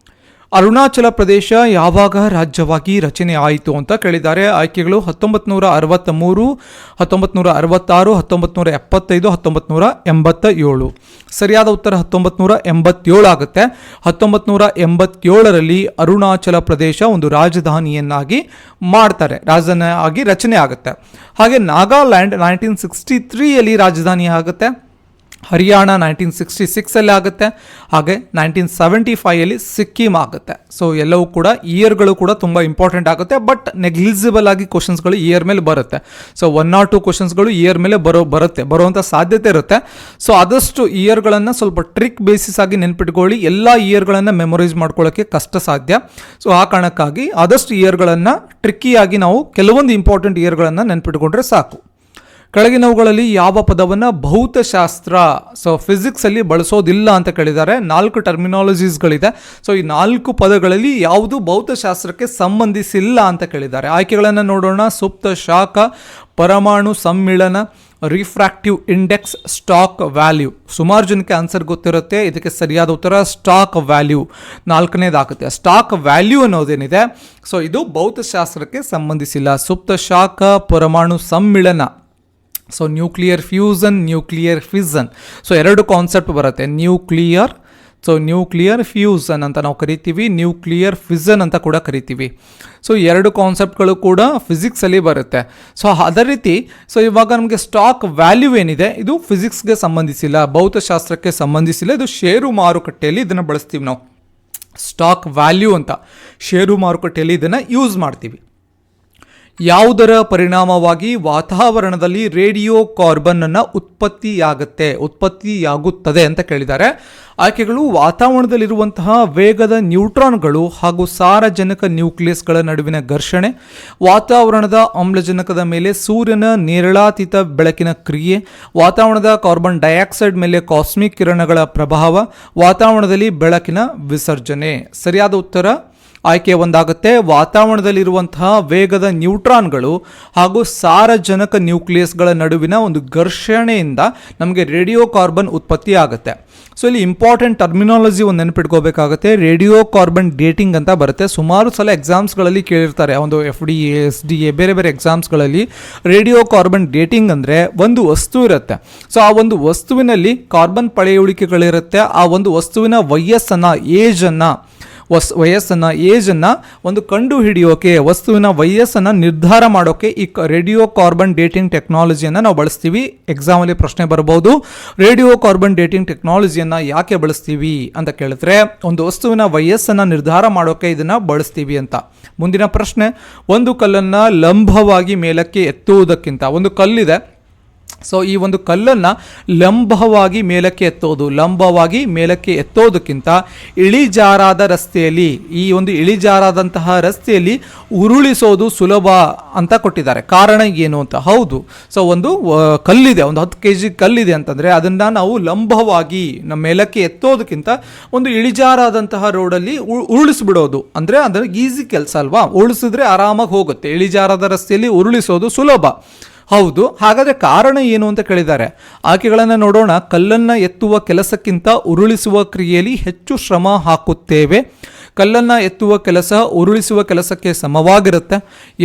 A: ಅರುಣಾಚಲ ಪ್ರದೇಶ ಯಾವಾಗ ರಾಜ್ಯವಾಗಿ ರಚನೆ ಆಯಿತು ಅಂತ ಕೇಳಿದ್ದಾರೆ. ಆಯ್ಕೆಗಳು 1963, 1966, 1975, 1987. ಸರಿಯಾದ ಉತ್ತರ 1987 ಆಗುತ್ತೆ. 1987ರಲ್ಲಿ ಅರುಣಾಚಲ ಪ್ರದೇಶ ಒಂದು ರಾಜಧಾನಿಯನ್ನಾಗಿ ಮಾಡ್ತಾರೆ, ರಾಜಧಾನಿಯಾಗಿ ರಚನೆ ಆಗುತ್ತೆ. ಹಾಗೆ ನಾಗಾಲ್ಯಾಂಡ್ 1963ಯಲ್ಲಿ ರಾಜಧಾನಿ ಆಗುತ್ತೆ. ಹರಿಯಾಣ 1966 ಆಗುತ್ತೆ. ಹಾಗೆ 1975 ಸಿಕ್ಕಿಂ ಆಗುತ್ತೆ. ಸೊ ಎಲ್ಲವೂ ಕೂಡ ಇಯರ್ಗಳು ಕೂಡ ತುಂಬ ಇಂಪಾರ್ಟೆಂಟ್ ಆಗುತ್ತೆ. ಬಟ್ ನೆಗ್ಲಿಜಿಬಲ್ ಆಗಿ ಕ್ವಶನ್ಸ್ಗಳು ಇಯರ್ ಮೇಲೆ ಬರುತ್ತೆ. ಸೊ 1 or 2 ಕ್ವಶನ್ಸ್ಗಳು ಇಯರ್ ಮೇಲೆ ಬರುವಂಥ ಸಾಧ್ಯತೆ ಇರುತ್ತೆ. ಸೊ ಆದಷ್ಟು ಇಯರ್ಗಳನ್ನು ಸ್ವಲ್ಪ ಟ್ರಿಕ್ ಬೇಸಿಸ್ ಆಗಿ ನೆನ್ಪಿಟ್ಕೊಳ್ಳಿ. ಎಲ್ಲ ಇಯರ್ಗಳನ್ನು ಮೆಮೊರೈಸ್ ಮಾಡ್ಕೊಳ್ಳೋಕ್ಕೆ ಕಷ್ಟ ಸಾಧ್ಯ. ಸೊ ಆ ಕಾರಣಕ್ಕಾಗಿ ಆದಷ್ಟು ಇಯರ್ಗಳನ್ನು ಟ್ರಿಕ್ಕಿಯಾಗಿ ನಾವು ಕೆಲವೊಂದು ಇಂಪಾರ್ಟೆಂಟ್ ಇಯರ್ಗಳನ್ನು ನೆನ್ಪಿಟ್ಕೊಂಡ್ರೆ ಸಾಕು. ಕೆಳಗಿನವುಗಳಲ್ಲಿ ಯಾವ ಪದವನ್ನು ಭೌತಶಾಸ್ತ್ರ ಫಿಸಿಕ್ಸಲ್ಲಿ ಬಳಸೋದಿಲ್ಲ ಅಂತ ಕೇಳಿದ್ದಾರೆ. 4 ಟರ್ಮಿನಾಲಜೀಸ್ಗಳಿದೆ. ಸೊ ಈ 4 ಪದಗಳಲ್ಲಿ ಯಾವುದು ಭೌತಶಾಸ್ತ್ರಕ್ಕೆ ಸಂಬಂಧಿಸಿಲ್ಲ ಅಂತ ಕೇಳಿದ್ದಾರೆ. ಆಯ್ಕೆಗಳನ್ನು ನೋಡೋಣ. ಸುಪ್ತ ಶಾಖ, ಪರಮಾಣು ಸಮ್ಮಿಳನ, ರಿಫ್ರಾಕ್ಟಿವ್ ಇಂಡೆಕ್ಸ್, ಸ್ಟಾಕ್ ವ್ಯಾಲ್ಯೂ. ಸುಮಾರು ಜನಕ್ಕೆ ಆನ್ಸರ್ ಗೊತ್ತಿರುತ್ತೆ. ಇದಕ್ಕೆ ಸರಿಯಾದ ಉತ್ತರ ಸ್ಟಾಕ್ ವ್ಯಾಲ್ಯೂ 4ನೇದಾಗುತ್ತೆ. ಸ್ಟಾಕ್ ವ್ಯಾಲ್ಯೂ ಅನ್ನೋದೇನಿದೆ ಸೊ ಇದು ಭೌತಶಾಸ್ತ್ರಕ್ಕೆ ಸಂಬಂಧಿಸಿಲ್ಲ. ಸುಪ್ತ ಶಾಖ, ಪರಮಾಣು ಸಮ್ಮಿಳನ, so nuclear fusion, nuclear fission. So 2 concept ಬರುತ್ತೆ, ನ್ಯೂಕ್ಲಿಯರ್ ಸೊ ನ್ಯೂಕ್ಲಿಯರ್ ಫ್ಯೂಸನ್ ಅಂತ ನಾವು ಕರಿತೀವಿ, ನ್ಯೂಕ್ಲಿಯರ್ ಫಿಸನ್ ಅಂತ ಕೂಡ ಕರಿತೀವಿ. ಸೊ ಎರಡು ಕಾನ್ಸೆಪ್ಟ್ಗಳು ಕೂಡ ಫಿಸಿಕ್ಸಲ್ಲಿ ಬರುತ್ತೆ. ಸೊ ಅದೇ ರೀತಿ ಇವಾಗ ನಮಗೆ ಸ್ಟಾಕ್ ವ್ಯಾಲ್ಯೂ ಏನಿದೆ ಇದು ಫಿಸಿಕ್ಸ್ಗೆ ಸಂಬಂಧಿಸಿಲ್ಲ, ಭೌತಶಾಸ್ತ್ರಕ್ಕೆ ಸಂಬಂಧಿಸಿಲ್ಲ, ಇದು ಷೇರು ಮಾರುಕಟ್ಟೆಯಲ್ಲಿ ಇದನ್ನು ಬಳಸ್ತೀವಿ ನಾವು. ಸ್ಟಾಕ್ ವ್ಯಾಲ್ಯೂ ಅಂತ ಷೇರು ಮಾರುಕಟ್ಟೆಯಲ್ಲಿ ಇದನ್ನು ಯೂಸ್ ಮಾಡ್ತೀವಿ. ಯಾವುದರ ಪರಿಣಾಮವಾಗಿ ವಾತಾವರಣದಲ್ಲಿ ರೇಡಿಯೋ ಕಾರ್ಬನ್ ಉತ್ಪತ್ತಿಯಾಗುತ್ತದೆ ಅಂತ ಕೇಳಿದ್ದಾರೆ. ಆಯ್ಕೆಗಳು: ವಾತಾವರಣದಲ್ಲಿರುವಂತಹ ವೇಗದ ನ್ಯೂಟ್ರಾನ್ಗಳು ಹಾಗೂ ಸಾರಜನಕ ನ್ಯೂಕ್ಲಿಯಸ್ಗಳ ನಡುವಿನ ಘರ್ಷಣೆ, ವಾತಾವರಣದ ಆಮ್ಲಜನಕದ ಮೇಲೆ ಸೂರ್ಯನ ನೇರಳಾತೀತ ಬೆಳಕಿನ ಕ್ರಿಯೆ, ವಾತಾವರಣದ ಕಾರ್ಬನ್ ಡೈಆಕ್ಸೈಡ್ ಮೇಲೆ ಕಾಸ್ಮಿಕ್ ಕಿರಣಗಳ ಪ್ರಭಾವ, ವಾತಾವರಣದಲ್ಲಿ ಬೆಳಕಿನ ವಿಸರ್ಜನೆ. ಸರಿಯಾದ ಉತ್ತರ ಆಯ್ಕೆ ಒಂದಾಗುತ್ತೆ. ವಾತಾವರಣದಲ್ಲಿರುವಂತಹ ವೇಗದ ನ್ಯೂಟ್ರಾನ್ಗಳು ಹಾಗೂ ಸಾರಜನಕ ನ್ಯೂಕ್ಲಿಯಸ್ಗಳ ನಡುವಿನ ಒಂದು ಘರ್ಷಣೆಯಿಂದ ನಮಗೆ ರೇಡಿಯೋ ಕಾರ್ಬನ್ ಉತ್ಪತ್ತಿ ಆಗುತ್ತೆ. ಸೊ ಇಲ್ಲಿ ಇಂಪಾರ್ಟೆಂಟ್ ಟರ್ಮಿನಾಲಜಿ ಒಂದು ನೆನಪಿಟ್ಕೋಬೇಕಾಗುತ್ತೆ. ರೇಡಿಯೋ ಕಾರ್ಬನ್ ಡೇಟಿಂಗ್ ಅಂತ ಬರುತ್ತೆ. ಸುಮಾರು ಸಲ ಎಕ್ಸಾಮ್ಸ್ಗಳಲ್ಲಿ ಕೇಳಿರ್ತಾರೆ, ಒಂದು FDA, SDA ಬೇರೆ ಬೇರೆ ಎಕ್ಸಾಮ್ಸ್ಗಳಲ್ಲಿ. ರೇಡಿಯೋ ಕಾರ್ಬನ್ ಡೇಟಿಂಗ್ ಅಂದರೆ ಒಂದು ವಸ್ತು ಇರುತ್ತೆ. ಸೊ ಆ ಒಂದು ವಸ್ತುವಿನಲ್ಲಿ ಕಾರ್ಬನ್ ಪಳೆಯುಳಿಕೆಗಳಿರುತ್ತೆ. ಆ ಒಂದು ವಸ್ತುವಿನ ಏಜನ್ನು ಒಂದು ಕಂಡು ಹಿಡಿಯೋಕೆ, ವಸ್ತುವಿನ ವಯಸ್ಸನ್ನು ನಿರ್ಧಾರ ಮಾಡೋಕೆ ಈ ರೇಡಿಯೋ ಕಾರ್ಬನ್ ಡೇಟಿಂಗ್ ಟೆಕ್ನಾಲಜಿಯನ್ನು ನಾವು ಬಳಸ್ತೀವಿ. ಎಕ್ಸಾಮಲ್ಲಿ ಪ್ರಶ್ನೆ ಬರಬಹುದು, ರೇಡಿಯೋ ಕಾರ್ಬನ್ ಡೇಟಿಂಗ್ ಟೆಕ್ನಾಲಜಿಯನ್ನು ಯಾಕೆ ಬಳಸ್ತೀವಿ ಅಂತ ಕೇಳಿದ್ರೆ ಒಂದು ವಸ್ತುವಿನ ವಯಸ್ಸನ್ನು ನಿರ್ಧಾರ ಮಾಡೋಕೆ ಇದನ್ನು ಬಳಸ್ತೀವಿ ಅಂತ. ಮುಂದಿನ ಪ್ರಶ್ನೆ: ಒಂದು ಕಲ್ಲನ್ನು ಲಂಬವಾಗಿ ಮೇಲಕ್ಕೆ ಎತ್ತುವುದಕ್ಕಿಂತ, ಒಂದು ಕಲ್ಲಿದೆ, ಸೊ ಈ ಒಂದು ಕಲ್ಲನ್ನು ಲಂಬವಾಗಿ ಮೇಲಕ್ಕೆ ಎತ್ತೋದಕ್ಕಿಂತ ಇಳಿಜಾರಾದ ರಸ್ತೆಯಲ್ಲಿ, ಈ ಒಂದು ಇಳಿಜಾರಾದಂತಹ ರಸ್ತೆಯಲ್ಲಿ ಉರುಳಿಸೋದು ಸುಲಭ ಅಂತ ಕೊಟ್ಟಿದ್ದಾರೆ. ಕಾರಣ ಏನು ಅಂತ. ಹೌದು, ಸೊ ಒಂದು ಕಲ್ಲಿದೆ, ಒಂದು 10 kg ಕಲ್ಲಿದೆ ಅಂತಂದರೆ ಅದನ್ನು ನಾವು ಲಂಬವಾಗಿ ನಮ್ಮ ಮೇಲಕ್ಕೆ ಎತ್ತೋದಕ್ಕಿಂತ ಒಂದು ಇಳಿಜಾರಾದಂತಹ ರೋಡಲ್ಲಿ ಉರುಳಿಸ್ಬಿಡೋದು ಅಂದರೆ ಅದರ ಈಸಿ ಕೆಲಸ ಅಲ್ವಾ. ಉರುಳಿಸಿದ್ರೆ ಆರಾಮಾಗಿ ಹೋಗುತ್ತೆ. ಇಳಿಜಾರಾದ ರಸ್ತೆಯಲ್ಲಿ ಉರುಳಿಸೋದು ಸುಲಭ. ಹೌದು, ಹಾಗಾದರೆ ಕಾರಣ ಏನು ಅಂತ ಕೇಳಿದ್ದಾರೆ. ಆಯ್ಕೆಗಳನ್ನು ನೋಡೋಣ. ಕಲ್ಲನ್ನು ಎತ್ತುವ ಕೆಲಸಕ್ಕಿಂತ ಉರುಳಿಸುವ ಕ್ರಿಯೆಯಲ್ಲಿ ಹೆಚ್ಚು ಶ್ರಮ ಹಾಕುತ್ತೇವೆ. ಕಲ್ಲನ್ನು ಎತ್ತುವ ಕೆಲಸ ಉರುಳಿಸುವ ಕೆಲಸಕ್ಕೆ ಸಮವಾಗಿರುತ್ತೆ.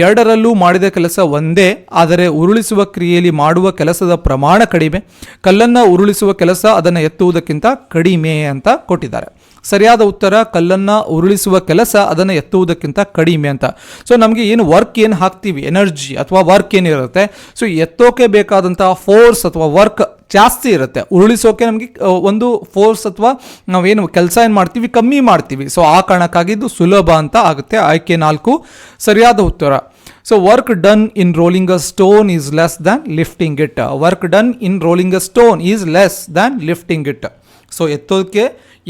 A: ಎರಡರಲ್ಲೂ ಮಾಡಿದ ಕೆಲಸ ಒಂದೇ, ಆದರೆ ಉರುಳಿಸುವ ಕ್ರಿಯೆಯಲ್ಲಿ ಮಾಡುವ ಕೆಲಸದ ಪ್ರಮಾಣ ಕಡಿಮೆ. ಕಲ್ಲನ್ನು ಉರುಳಿಸುವ ಕೆಲಸ ಅದನ್ನು ಎತ್ತುವುದಕ್ಕಿಂತ ಕಡಿಮೆ ಅಂತ ಕೊಟ್ಟಿದ್ದಾರೆ. ಸರಿಯಾದ ಉತ್ತರ ಕಲ್ಲನ್ನು ಉರುಳಿಸುವ ಕೆಲಸ ಅದನ್ನು ಎತ್ತುವುದಕ್ಕಿಂತ ಕಡಿಮೆ ಅಂತ. ಸೊ ನಮಗೆ ಏನು ವರ್ಕ್ ಏನು ಹಾಕ್ತೀವಿ, ಎನರ್ಜಿ ಅಥವಾ ವರ್ಕ್ ಏನಿರುತ್ತೆ, ಸೊ ಎತ್ತೋಕೆ ಬೇಕಾದಂತಹ ಫೋರ್ಸ್ ಅಥವಾ ವರ್ಕ್ ಜಾಸ್ತಿ ಇರುತ್ತೆ. ಉರುಳಿಸೋಕೆ ನಮಗೆ ಒಂದು ಫೋರ್ಸ್ ಅಥವಾ ನಾವೇನು ಕೆಲಸ ಏನು ಮಾಡ್ತೀವಿ ಕಮ್ಮಿ ಮಾಡ್ತೀವಿ. ಸೊ ಆ ಕಾರಣಕ್ಕಾಗಿ ಇದು ಸುಲಭ ಅಂತ ಆಗುತ್ತೆ. ಆಯ್ಕೆ 4 ಸರಿಯಾದ ಉತ್ತರ. So work done in rolling a stone is less than lifting it. Work done in rolling a stone is less than lifting it. So ಎತ್ತೋಕೆ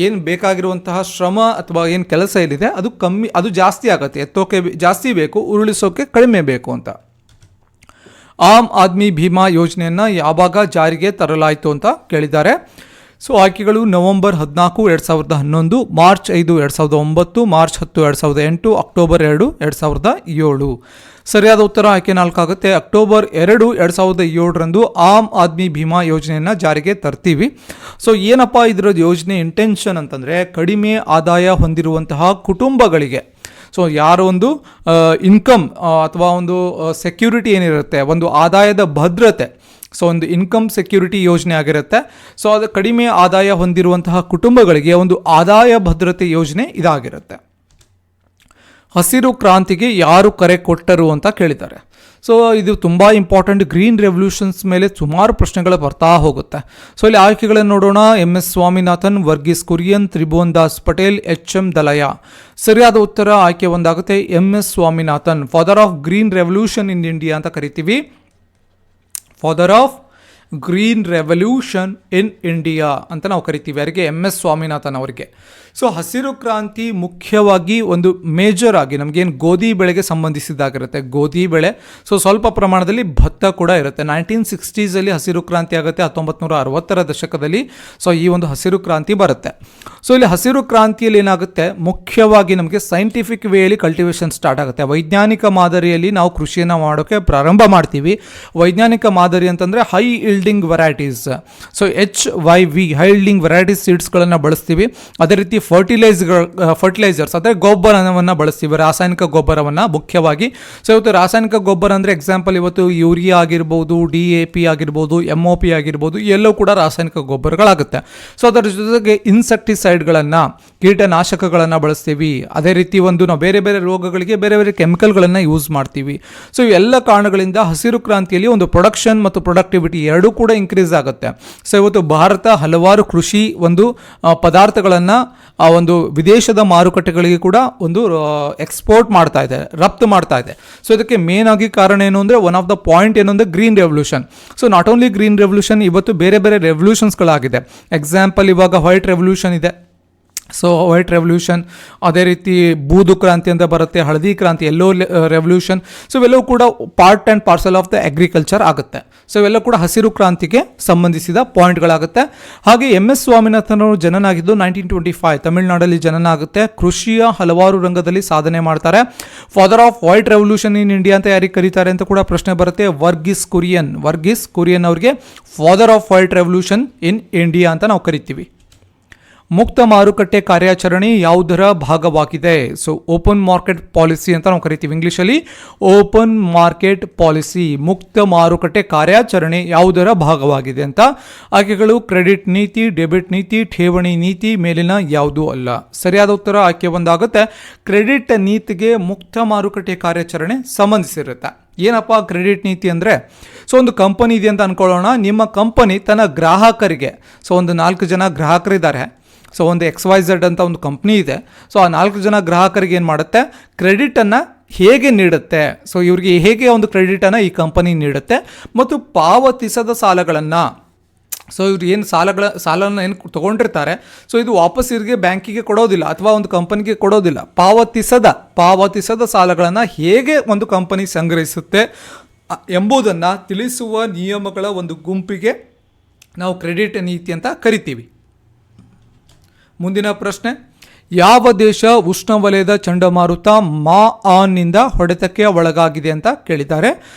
A: ಏನು ಬೇಕಾಗಿರುವಂತಹ ಶ್ರಮ ಅಥವಾ ಏನು ಕೆಲಸ ಏನಿದೆ ಅದು ಕಮ್ಮಿ, ಅದು ಜಾಸ್ತಿ ಆಗುತ್ತೆ. ಎತ್ತೋಕೆ ಜಾಸ್ತಿ ಬೇಕು, ಉರುಳಿಸೋಕೆ ಕಡಿಮೆ ಬೇಕು ಅಂತ. ಆಮ್ ಆದ್ಮಿ ಭೀಮಾ ಯೋಜನೆಯನ್ನು ಯಾವಾಗ ಜಾರಿಗೆ ತರಲಾಯಿತು ಅಂತ ಕೇಳಿದ್ದಾರೆ. ಸೊ ಆಯ್ಕೆಗಳು: ನವೆಂಬರ್ 14, 2011, ಮಾರ್ಚ್ 5, 2009, ಮಾರ್ಚ್ 10, 2008, ಅಕ್ಟೋಬರ್ 2, 2007. ಸರಿಯಾದ ಉತ್ತರ ಆಯ್ಕೆ 4 ಆಗುತ್ತೆ. ಅಕ್ಟೋಬರ್ 2, 2007ರಂದು ಆಮ್ ಆದ್ಮಿ ಭೀಮಾ ಯೋಜನೆಯನ್ನು ಜಾರಿಗೆ ತರ್ತೀವಿ. ಸೊ ಏನಪ್ಪ ಇದರ ಯೋಜನೆ ಇಂಟೆನ್ಷನ್ ಅಂತಂದರೆ, ಕಡಿಮೆ ಆದಾಯ ಹೊಂದಿರುವಂತಹ ಕುಟುಂಬಗಳಿಗೆ, ಸೊ ಯಾರೋ ಒಂದು ಇನ್ಕಮ್ ಅಥವಾ ಒಂದು ಸೆಕ್ಯೂರಿಟಿ ಏನಿರುತ್ತೆ, ಒಂದು ಆದಾಯದ ಭದ್ರತೆ, ಸೊ ಒಂದು ಇನ್ಕಮ್ ಸೆಕ್ಯೂರಿಟಿ ಯೋಜನೆ ಆಗಿರುತ್ತೆ. ಸೊ ಅದು ಕಡಿಮೆ ಆದಾಯ ಹೊಂದಿರುವಂತಹ ಕುಟುಂಬಗಳಿಗೆ ಒಂದು ಆದಾಯ ಭದ್ರತೆ ಯೋಜನೆ ಇದಾಗಿರುತ್ತೆ. ಹಸಿರು ಕ್ರಾಂತಿಗೆ ಯಾರು ಕರೆ ಕೊಟ್ಟರು ಅಂತ ಕೇಳಿದ್ದಾರೆ. ಸೊ ಇದು ತುಂಬ ಇಂಪಾರ್ಟೆಂಟ್. ಗ್ರೀನ್ ರೆವಲ್ಯೂಷನ್ಸ್ ಮೇಲೆ ಸುಮಾರು ಪ್ರಶ್ನೆಗಳು ಬರ್ತಾ ಹೋಗುತ್ತೆ. ಸೊ ಇಲ್ಲಿ ಆಯ್ಕೆಗಳನ್ನು ನೋಡೋಣ. MS Swaminathan, Varghese Kurian, Tribhuvan Das Patel, HM ದಲಯ. ಸರಿಯಾದ ಉತ್ತರ ಆಯ್ಕೆ ಒಂದಾಗುತ್ತೆ. MS Swaminathan, father of green revolution in India ಅಂತ ಕರಿತೀವಿ. Father of green revolution in India ಅಂತ ನಾವು ಕರಿತೀವಿ. ಯಾರಿಗೆ? MS ಸ್ವಾಮಿನಾಥನ್ ಅವರಿಗೆ. ಸೊ ಹಸಿರು ಕ್ರಾಂತಿ ಮುಖ್ಯವಾಗಿ ಒಂದು ಮೇಜರ್ ಆಗಿ ನಮಗೇನು ಗೋಧಿ ಬೆಳೆಗೆ ಸಂಬಂಧಿಸಿದ್ದಾಗಿರುತ್ತೆ. ಗೋಧಿ ಬೆಳೆ, ಸೊ ಸ್ವಲ್ಪ ಪ್ರಮಾಣದಲ್ಲಿ ಭತ್ತ ಕೂಡ ಇರುತ್ತೆ. 1960s ಹಸಿರು ಕ್ರಾಂತಿ ಆಗುತ್ತೆ. 1960ರ ದಶಕದಲ್ಲಿ ಸೊ ಈ ಒಂದು ಹಸಿರು ಕ್ರಾಂತಿ ಬರುತ್ತೆ. ಸೊ ಇಲ್ಲಿ ಹಸಿರು ಕ್ರಾಂತಿಯಲ್ಲಿ ಏನಾಗುತ್ತೆ, ಮುಖ್ಯವಾಗಿ ನಮಗೆ ಸೈಂಟಿಫಿಕ್ ವೇಯಲ್ಲಿ ಕಲ್ಟಿವೇಷನ್ ಸ್ಟಾರ್ಟ್ ಆಗುತ್ತೆ. ವೈಜ್ಞಾನಿಕ ಮಾದರಿಯಲ್ಲಿ ನಾವು ಕೃಷಿಯನ್ನು ಮಾಡೋಕ್ಕೆ ಪ್ರಾರಂಭ ಮಾಡ್ತೀವಿ. ವೈಜ್ಞಾನಿಕ ಮಾದರಿ ಅಂತಂದರೆ high yielding varieties, so HYV high yielding varieties ಸೀಡ್ಸ್ಗಳನ್ನು ಬಳಸ್ತೀವಿ. ಅದೇ ರೀತಿ ಫರ್ಟಿಲೈಸರ್ಸ್ ಅಂದರೆ ಗೊಬ್ಬರವನ್ನು ಬಳಸ್ತೀವಿ, ರಾಸಾಯನಿಕ ಗೊಬ್ಬರವನ್ನು ಮುಖ್ಯವಾಗಿ. ಸೊ ಇವತ್ತು ರಾಸಾಯನಿಕ ಗೊಬ್ಬರ ಅಂದರೆ ಎಕ್ಸಾಂಪಲ್ ಇವತ್ತು ಯೂರಿಯಾ ಆಗಿರ್ಬೋದು, DAP ಆಗಿರ್ಬೋದು, MOP ಆಗಿರ್ಬೋದು, ಎಲ್ಲವೂ ಕೂಡ ರಾಸಾಯನಿಕ ಗೊಬ್ಬರಗಳಾಗುತ್ತೆ. ಸೊ ಅದರ ಜೊತೆಗೆ ಇನ್ಸೆಕ್ಟಿಸೈಡ್ಗಳನ್ನು, ಕೀಟನಾಶಕಗಳನ್ನು ಬಳಸ್ತೀವಿ. ಅದೇ ರೀತಿ ನಾವು ಬೇರೆ ಬೇರೆ ರೋಗಗಳಿಗೆ ಬೇರೆ ಬೇರೆ ಕೆಮಿಕಲ್ಗಳನ್ನು ಯೂಸ್ ಮಾಡ್ತೀವಿ. ಸೊ ಇವೆಲ್ಲ ಕಾರಣಗಳಿಂದ ಹಸಿರು ಕ್ರಾಂತಿಯಲ್ಲಿ ಒಂದು ಪ್ರೊಡಕ್ಷನ್ ಮತ್ತು ಪ್ರೊಡಕ್ಟಿವಿಟಿ ಎರಡೂ ಕೂಡ ಇನ್ಕ್ರೀಸ್ ಆಗುತ್ತೆ. ಸೊ ಇವತ್ತು ಭಾರತ ಹಲವಾರು ಕೃಷಿ ಪದಾರ್ಥಗಳನ್ನು ಒಂದು ವಿದೇಶದ ಮಾರುಕಟ್ಟೆಗಳಿಗೆ ಕೂಡ ಎಕ್ಸ್ಪೋರ್ಟ್ ಮಾಡ್ತಾ ಇದೆ, ರಫ್ತು ಮಾಡ್ತಾ ಇದೆ. ಸೊ ಇದಕ್ಕೆ ಮೇನ್ ಆಗಿ ಕಾರಣ ಏನು ಅಂದರೆ, ಒನ್ ಆಫ್ ದ ಪಾಯಿಂಟ್ ಏನು ಅಂದರೆ green revolution. So not only green revolution, ಇವತ್ತು ಬೇರೆ ಬೇರೆ ರೆವಲ್ಯೂಷನ್ಸ್ಗಳಾಗಿದೆ. ಎಕ್ಸಾಂಪಲ್ ಇವಾಗ ವೈಟ್ ರೆವಲ್ಯೂಷನ್ ಇದೆ. ಸೊ ವೈಟ್ ರೆವಲ್ಯೂಷನ್, ಅದೇ ರೀತಿ ಬೂದು ಕ್ರಾಂತಿ ಅಂತ ಬರುತ್ತೆ, ಹಳದಿ ಕ್ರಾಂತಿ, ಎಲ್ಲೋ ರೆವಲ್ಯೂಷನ್. ಸೊ ಇವೆಲ್ಲವೂ ಕೂಡ part and parcel of the agriculture ಆಗುತ್ತೆ. ಸೊ ಇವೆಲ್ಲ ಕೂಡ ಹಸಿರು ಕ್ರಾಂತಿಗೆ ಸಂಬಂಧಿಸಿದ ಪಾಯಿಂಟ್ಗಳಾಗುತ್ತೆ. ಹಾಗೆ MS ಸ್ವಾಮಿನಾಥನ್ ಅವರು ಜನನಾಗಿದ್ದು 1925 ತಮಿಳುನಾಡಲ್ಲಿ ಜನನಾಗುತ್ತೆ. ಕೃಷಿಯ ಹಲವಾರು ರಂಗದಲ್ಲಿ ಸಾಧನೆ ಮಾಡ್ತಾರೆ. Father of white revolution in India ಅಂತ ಯಾರಿಗೆ ಕರೀತಾರೆ ಅಂತ ಕೂಡ ಪ್ರಶ್ನೆ ಬರುತ್ತೆ. ವರ್ಗೀಸ್ ಕುರಿಯನ್ ಅವರಿಗೆ father of white revolution in India ಅಂತ ನಾವು ಕರಿತೀವಿ. ಮುಕ್ತ ಮಾರುಕಟ್ಟೆ ಕಾರ್ಯಾಚರಣೆ ಯಾವುದರ ಭಾಗವಾಗಿದೆ? ಸೊ ಓಪನ್ ಮಾರ್ಕೆಟ್ ಪಾಲಿಸಿ ಅಂತ ನಾವು ಕರಿತೀವಿ ಇಂಗ್ಲೀಷಲ್ಲಿ. ಓಪನ್ ಮಾರ್ಕೆಟ್ ಪಾಲಿಸಿ, ಮುಕ್ತ ಮಾರುಕಟ್ಟೆ ಕಾರ್ಯಾಚರಣೆ ಯಾವುದರ ಭಾಗವಾಗಿದೆ ಅಂತ. ಆಯ್ಕೆಗಳು ಕ್ರೆಡಿಟ್ ನೀತಿ, ಡೆಬಿಟ್ ನೀತಿ, ಠೇವಣಿ ನೀತಿ, ಮೇಲಿನ ಯಾವುದೂ ಅಲ್ಲ. ಸರಿಯಾದ ಉತ್ತರ ಆಯ್ಕೆ ಒಂದಾಗುತ್ತೆ. ಕ್ರೆಡಿಟ್ ನೀತಿಗೆ ಮುಕ್ತ ಮಾರುಕಟ್ಟೆ ಕಾರ್ಯಾಚರಣೆ ಸಂಬಂಧಿಸಿರುತ್ತೆ. ಏನಪ್ಪ ಕ್ರೆಡಿಟ್ ನೀತಿ ಅಂದರೆ, ಸೊ ಒಂದು ಕಂಪನಿ ಇದೆ ಅಂತ ಅಂದ್ಕೊಳ್ಳೋಣ. ನಿಮ್ಮ ಕಂಪನಿ ತನ್ನ ಗ್ರಾಹಕರಿಗೆ, ಸೊ ಒಂದು 4 ಜನ ಗ್ರಾಹಕರಿದ್ದಾರೆ. ಸೊ ಒಂದು XYZ ಅಂತ ಒಂದು ಕಂಪ್ನಿ ಇದೆ. ಸೊ ಆ 4 ಜನ ಗ್ರಾಹಕರಿಗೆ ಏನು ಮಾಡುತ್ತೆ, ಕ್ರೆಡಿಟನ್ನು ಹೇಗೆ ನೀಡುತ್ತೆ, ಸೊ ಇವರಿಗೆ ಹೇಗೆ ಒಂದು ಕ್ರೆಡಿಟನ್ನು ಈ ಕಂಪನಿ ನೀಡುತ್ತೆ, ಮತ್ತು ಪಾವತಿಸದ ಸಾಲಗಳನ್ನು, ಸೊ ಇವ್ರು ಏನು ಸಾಲನ ಏನು ತೊಗೊಂಡಿರ್ತಾರೆ, ಸೊ ಇದು ವಾಪಸ್ ಇವ್ರಿಗೆ ಬ್ಯಾಂಕಿಗೆ ಕೊಡೋದಿಲ್ಲ ಅಥವಾ ಒಂದು ಕಂಪನಿಗೆ ಕೊಡೋದಿಲ್ಲ. ಪಾವತಿಸದ ಸಾಲಗಳನ್ನು ಹೇಗೆ ಒಂದು ಕಂಪನಿ ಸಂಗ್ರಹಿಸುತ್ತೆ ಎಂಬುದನ್ನು ತಿಳಿಸುವ ನಿಯಮಗಳ ಒಂದು ಗುಂಪಿಗೆ ನಾವು ಕ್ರೆಡಿಟ್ ನೀತಿ ಅಂತ ಕರಿತೀವಿ. ಮುಂದಿನ ಪ್ರಶ್ನೆ, ಯಾವ ದೇಶ ಉಷ್ಣವಲಯದ ಚಂಡಮಾರುತ ಮಾಆನ್ನಿಂದ ಹೊಡೆತಕ್ಕೆ ಒಳಗಾಗಿದೆ ಅಂತ ಕೇಳಿದ್ದಾರೆ.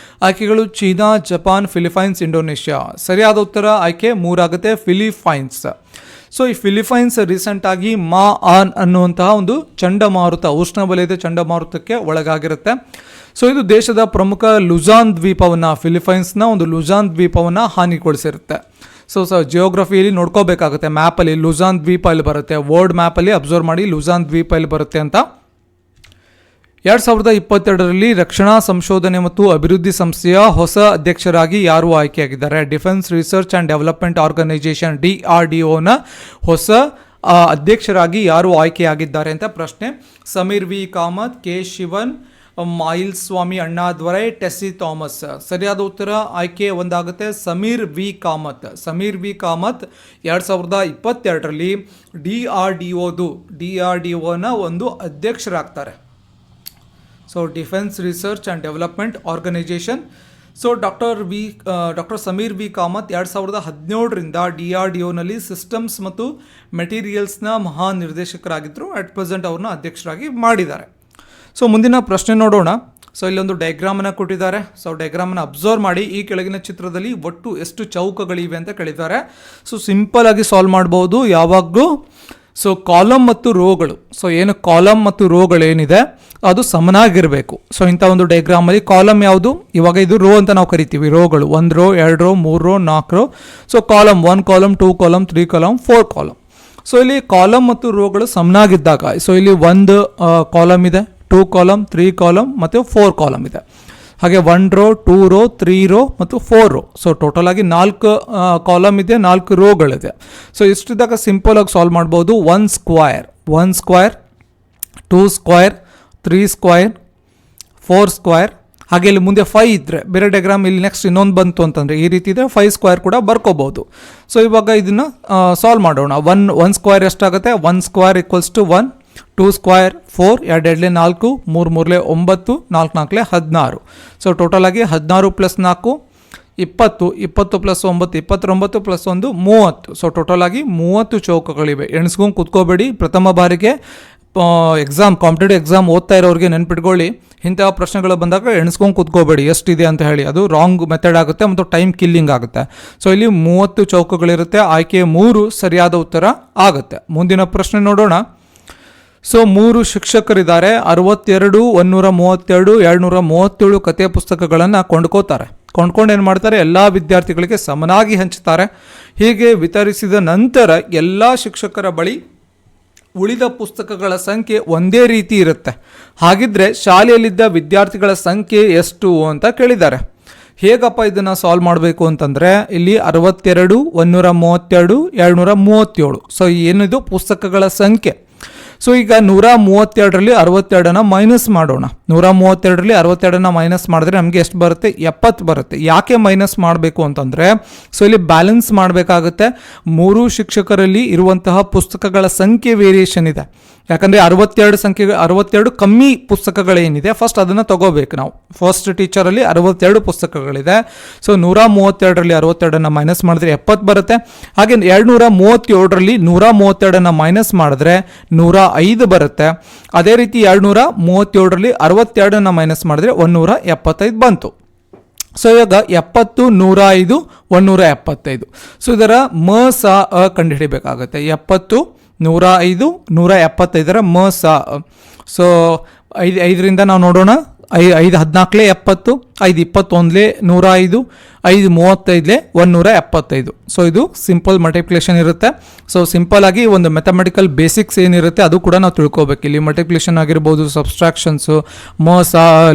A: ಆಯ್ಕೆಗಳು ಚೀನಾ, ಜಪಾನ್, ಫಿಲಿಪೈನ್ಸ್, ಇಂಡೋನೇಷ್ಯಾ. ಸರಿಯಾದ ಉತ್ತರ ಆಯ್ಕೆ 3 ಆಗುತ್ತೆ, ಫಿಲಿಪೈನ್ಸ್. ಸೊ ಈ ಫಿಲಿಪೈನ್ಸ್ ರೀಸೆಂಟಾಗಿ ಮಾಆನ್ ಅನ್ನುವಂತಹ ಒಂದು ಚಂಡಮಾರುತ, ಉಷ್ಣವಲಯದ ಚಂಡಮಾರುತಕ್ಕೆ ಒಳಗಾಗಿರುತ್ತೆ. ಸೊ ಇದು ದೇಶದ ಪ್ರಮುಖ ಲುಜಾನ್ ದ್ವೀಪವನ್ನು, ಫಿಲಿಪೈನ್ಸ್ನ ಒಂದು ಲುಜಾನ್ ದ್ವೀಪವನ್ನು ಹಾನಿಗೊಳಿಸಿರುತ್ತೆ. ಸೊ ಜಿಯೋಗ್ರಫಿಯಲ್ಲಿ ನೋಡ್ಕೋಬೇಕಾಗುತ್ತೆ. ಮ್ಯಾಪಲ್ಲಿ ಲುಜಾನ್ ದ್ವೀಪ ಇಲ್ಲಿ ಬರುತ್ತೆ, ವರ್ಲ್ಡ್ ಮ್ಯಾಪಲ್ಲಿ ಅಬ್ಸರ್ವ್ ಮಾಡಿ ಲುಜಾನ್ ದ್ವೀಪ ಇಲ್ಲಿ ಬರುತ್ತೆ ಅಂತ. 2022ರಲ್ಲಿ ರಕ್ಷಣಾ ಸಂಶೋಧನೆ ಮತ್ತು ಅಭಿವೃದ್ಧಿ ಸಂಸ್ಥೆಯ ಹೊಸ ಅಧ್ಯಕ್ಷರಾಗಿ ಯಾರು ಆಯ್ಕೆಯಾಗಿದ್ದಾರೆ? Defence research and development organisation DRDOನ ಹೊಸ ಅಧ್ಯಕ್ಷರಾಗಿ ಯಾರು ಆಯ್ಕೆಯಾಗಿದ್ದಾರೆ ಅಂತ ಪ್ರಶ್ನೆ. Sameer V Kamath, K Sivan, Mylswamy Annadurai, Tessy Thomas. ಸರಿಯಾದ ಉತ್ತರ ಆಯ್ಕೆ ಒಂದಾಗುತ್ತೆ, ಸಮೀರ್ ವಿ ಕಾಮತ್. 2022ರಲ್ಲಿ DRDOನ ಒಂದು ಅಧ್ಯಕ್ಷರಾಗ್ತಾರೆ. So defence research and development organisation. So doctor Sameer V Kamath 2017ರಿಂದ DRDOನಲ್ಲಿ ಸಿಸ್ಟಮ್ಸ್ ಮತ್ತು ಮೆಟೀರಿಯಲ್ಸ್ನ ಮಹಾನಿರ್ದೇಶಕರಾಗಿದ್ದರು. ಅಟ್ ಪ್ರೆಸೆಂಟ್ ಅವ್ರನ್ನ ಅಧ್ಯಕ್ಷರಾಗಿ ಮಾಡಿದ್ದಾರೆ. ಸೊ ಮುಂದಿನ ಪ್ರಶ್ನೆ ನೋಡೋಣ. ಸೊ ಇಲ್ಲೊಂದು ಡಯಾಗ್ರಾಮನ್ನು ಕೊಟ್ಟಿದ್ದಾರೆ. ಸೊ ಡಯಾಗ್ರಾಮನ್ನು ಅಬ್ಸರ್ವ್ ಮಾಡಿ. ಈ ಕೆಳಗಿನ ಚಿತ್ರದಲ್ಲಿ ಒಟ್ಟು ಎಷ್ಟು ಚೌಕಗಳಿವೆ ಅಂತ ಕೇಳಿದ್ದಾರೆ. ಸೊ ಸಿಂಪಲ್ ಆಗಿ ಸಾಲ್ವ್ ಮಾಡ್ಬೋದು ಯಾವಾಗಲೂ. ಸೊ ಕಾಲಮ್ ಮತ್ತು ರೋಗಳು, ಸೊ ಏನು ಕಾಲಮ್ ಮತ್ತು ರೋಗಳೇನಿದೆ ಅದು ಸಮನಾಗಿರಬೇಕು. ಸೊ ಇಂಥ ಒಂದು ಡಯಾಗ್ರಾಮಲ್ಲಿ ಕಾಲಮ್ ಯಾವುದು, ಇವಾಗ ಇದು ರೋ ಅಂತ ನಾವು ಕರಿತೀವಿ. ರೋಗಳು 1 row, 2 row, 3 row, 4 row. So column 1 column, 2 column, 3 column, 4 column. So ಇಲ್ಲಿ ಕಾಲಮ್ ಮತ್ತು ರೋಗಳು ಸಮನಾಗಿದ್ದಾಗ, ಸೊ ಇಲ್ಲಿ 1 ಕಾಲಮ್ ಇದೆ, 2 ಕಾಲಮ್, 3 ಕಾಲಮ್ ಮತ್ತು 4 ಕಾಲಮ್ ಇದೆ. ಹಾಗೆ 1 ರೋ, 2 ರೋ, 3 ರೋ ಮತ್ತು 4 ರೋ. ಸೊ ಟೋಟಲ್ ಆಗಿ 4 ಕಾಲಮ್ ಇದೆ, 4 ರೋಗಳಿದೆ. ಸೊ ಇಷ್ಟಿದ್ದಾಗ ಸಿಂಪಲ್ ಆಗಿ ಸಾಲ್ವ್ ಮಾಡ್ಬೋದು. 1 ಸ್ಕ್ವೈರ್, 2 ಸ್ಕ್ವೈರ್, 3 ಸ್ಕ್ವೈರ್, 4 ಸ್ಕ್ವೈರ್. ಹಾಗೆ ಇಲ್ಲಿ ಮುಂದೆ 5 ಇದ್ದರೆ, ಬೇರೆ ಡಯಾಗ್ರಾಮ್ ಇಲ್ಲಿ ನೆಕ್ಸ್ಟ್ ಇನ್ನೊಂದು ಬಂತು ಅಂತಂದರೆ ಈ ರೀತಿ ಇದೆ, 5 ಸ್ಕ್ವೈರ್ ಕೂಡ ಬರ್ಕೋಬೋದು. ಸೊ ಇವಾಗ ಇದನ್ನು ಸಾಲ್ವ್ ಮಾಡೋಣ. 1 ಸ್ಕ್ವೈರ್ ಎಷ್ಟಾಗುತ್ತೆ? 1 square equals to 1, 2 square 4, 2 2 4, 3 3 9, 4 4 16. So total ಆಗಿ 16 + 4 20, 20 + 9 29 + 1 30. ಸೊ ಟೋಟಲ್ ಆಗಿ 30 ಚೌಕಗಳಿವೆ. ಎಣಿಸ್ಕೊಂಡು ಕೂತ್ಕೋಬೇಡಿ. ಪ್ರಥಮ ಬಾರಿಗೆ ಕಾಂಪಿಟೇಟಿವ್ ಎಕ್ಸಾಮ್ ಓದ್ತಾ ಇರೋರಿಗೆ ನೆನ್ಪಿಟ್ಕೊಳ್ಳಿ, ಇಂತಹ ಪ್ರಶ್ನೆಗಳು ಬಂದಾಗ ಎಣಿಸ್ಕೊಂಡು ಕೂತ್ಕೋಬೇಡಿ ಎಷ್ಟಿದೆ ಅಂತ ಹೇಳಿ, ಅದು ರಾಂಗ್ ಮೆಥಡ್ ಆಗುತ್ತೆ ಮತ್ತು ಟೈಮ್ ಕಿಲ್ಲಿಂಗ್ ಆಗುತ್ತೆ. ಸೊ ಇಲ್ಲಿ 30 ಚೌಕಗಳಿರುತ್ತೆ, ಆಯ್ಕೆ 3 ಸರಿಯಾದ ಉತ್ತರ ಆಗುತ್ತೆ. ಮುಂದಿನ ಪ್ರಶ್ನೆ ನೋಡೋಣ. ಸೊ 3 ಶಿಕ್ಷಕರಿದ್ದಾರೆ, 62, 132, 237 ಕಥೆ ಪುಸ್ತಕಗಳನ್ನು ಕೊಂಡ್ಕೊಂಡು ಏನು ಮಾಡ್ತಾರೆ, ಎಲ್ಲ ವಿದ್ಯಾರ್ಥಿಗಳಿಗೆ ಸಮನಾಗಿ ಹಂಚುತ್ತಾರೆ. ಹೀಗೆ ವಿತರಿಸಿದ ನಂತರ ಎಲ್ಲ ಶಿಕ್ಷಕರ ಬಳಿ ಉಳಿದ ಪುಸ್ತಕಗಳ ಸಂಖ್ಯೆ ಒಂದೇ ರೀತಿ ಇರುತ್ತೆ. ಹಾಗಿದ್ರೆ ಶಾಲೆಯಲ್ಲಿದ್ದ ವಿದ್ಯಾರ್ಥಿಗಳ ಸಂಖ್ಯೆ ಎಷ್ಟು ಅಂತ ಕೇಳಿದ್ದಾರೆ. ಹೇಗಪ್ಪ ಇದನ್ನು ಸಾಲ್ವ್ ಮಾಡಬೇಕು ಅಂತಂದರೆ, ಇಲ್ಲಿ 62, 132, 237. ಸೊ ಏನಿದು ಪುಸ್ತಕಗಳ ಸಂಖ್ಯೆ. ಸೊ ಈಗ 132ರಲ್ಲಿ 62 ಮೈನಸ್ ಮಾಡೋಣ. 132ರಲ್ಲಿ 62 ಮೈನಸ್ ಮಾಡಿದ್ರೆ ನಮಗೆ ಎಷ್ಟು ಬರುತ್ತೆ, 70 ಬರುತ್ತೆ. ಯಾಕೆ ಮೈನಸ್ ಮಾಡಬೇಕು ಅಂತಂದರೆ, ಸೊ ಇಲ್ಲಿ ಬ್ಯಾಲೆನ್ಸ್ ಮಾಡಬೇಕಾಗುತ್ತೆ. 3 ಶಿಕ್ಷಕರಲ್ಲಿ ಇರುವಂತಹ ಪುಸ್ತಕಗಳ ಸಂಖ್ಯೆ ವೇರಿಯೇಷನ್ ಇದೆ. ಯಾಕಂದರೆ 62 ಕಮ್ಮಿ ಪುಸ್ತಕಗಳೇನಿದೆ ಫಸ್ಟ್ ಅದನ್ನು ತಗೋಬೇಕು ನಾವು. ಫಸ್ಟ್ ಟೀಚರಲ್ಲಿ 62 ಪುಸ್ತಕಗಳಿದೆ. ಸೊ 132ರಲ್ಲಿ 62 ಮೈನಸ್ ಮಾಡಿದ್ರೆ 70 ಬರುತ್ತೆ. ಹಾಗೆ 237ರಲ್ಲಿ 132 ಮೈನಸ್ ಮಾಡಿದ್ರೆ 105 ಬರುತ್ತೆ. ಅದೇ ರೀತಿ 237ರಲ್ಲಿ 62 ಮೈನಸ್ ಮಾಡಿದ್ರೆ 175 ಬಂತು. ಸೊ ಇವಾಗ 70, 105, 175. ಸೊ ಇದರ ಕಂಡುಹಿಡಿಬೇಕಾಗುತ್ತೆ. 70, 105, 175 ಸ. ಸೊ 5ರಿಂದ ನಾವು ನೋಡೋಣ. 5 14 70, 5 21 105, 5 35 175. ಸೊ ಇದು ಸಿಂಪಲ್ ಮಲ್ಟಿಪ್ಲಿಕೇಶನ್ ಇರುತ್ತೆ. ಸೊ ಸಿಂಪಲ್ ಆಗಿ ಒಂದು ಮ್ಯಾಥಮೆಟಿಕಲ್ ಬೇಸಿಕ್ಸ್ ಏನಿರುತ್ತೆ ಅದು ಕೂಡ ನಾವು ತಿಳ್ಕೊಬೇಕು. ಇಲ್ಲಿ ಮಲ್ಟಿಪ್ಲಿಕೇಶನ್ ಆಗಿರ್ಬೋದು, ಸಬ್ಸ್ಟ್ರಾಕ್ಷನ್ಸು,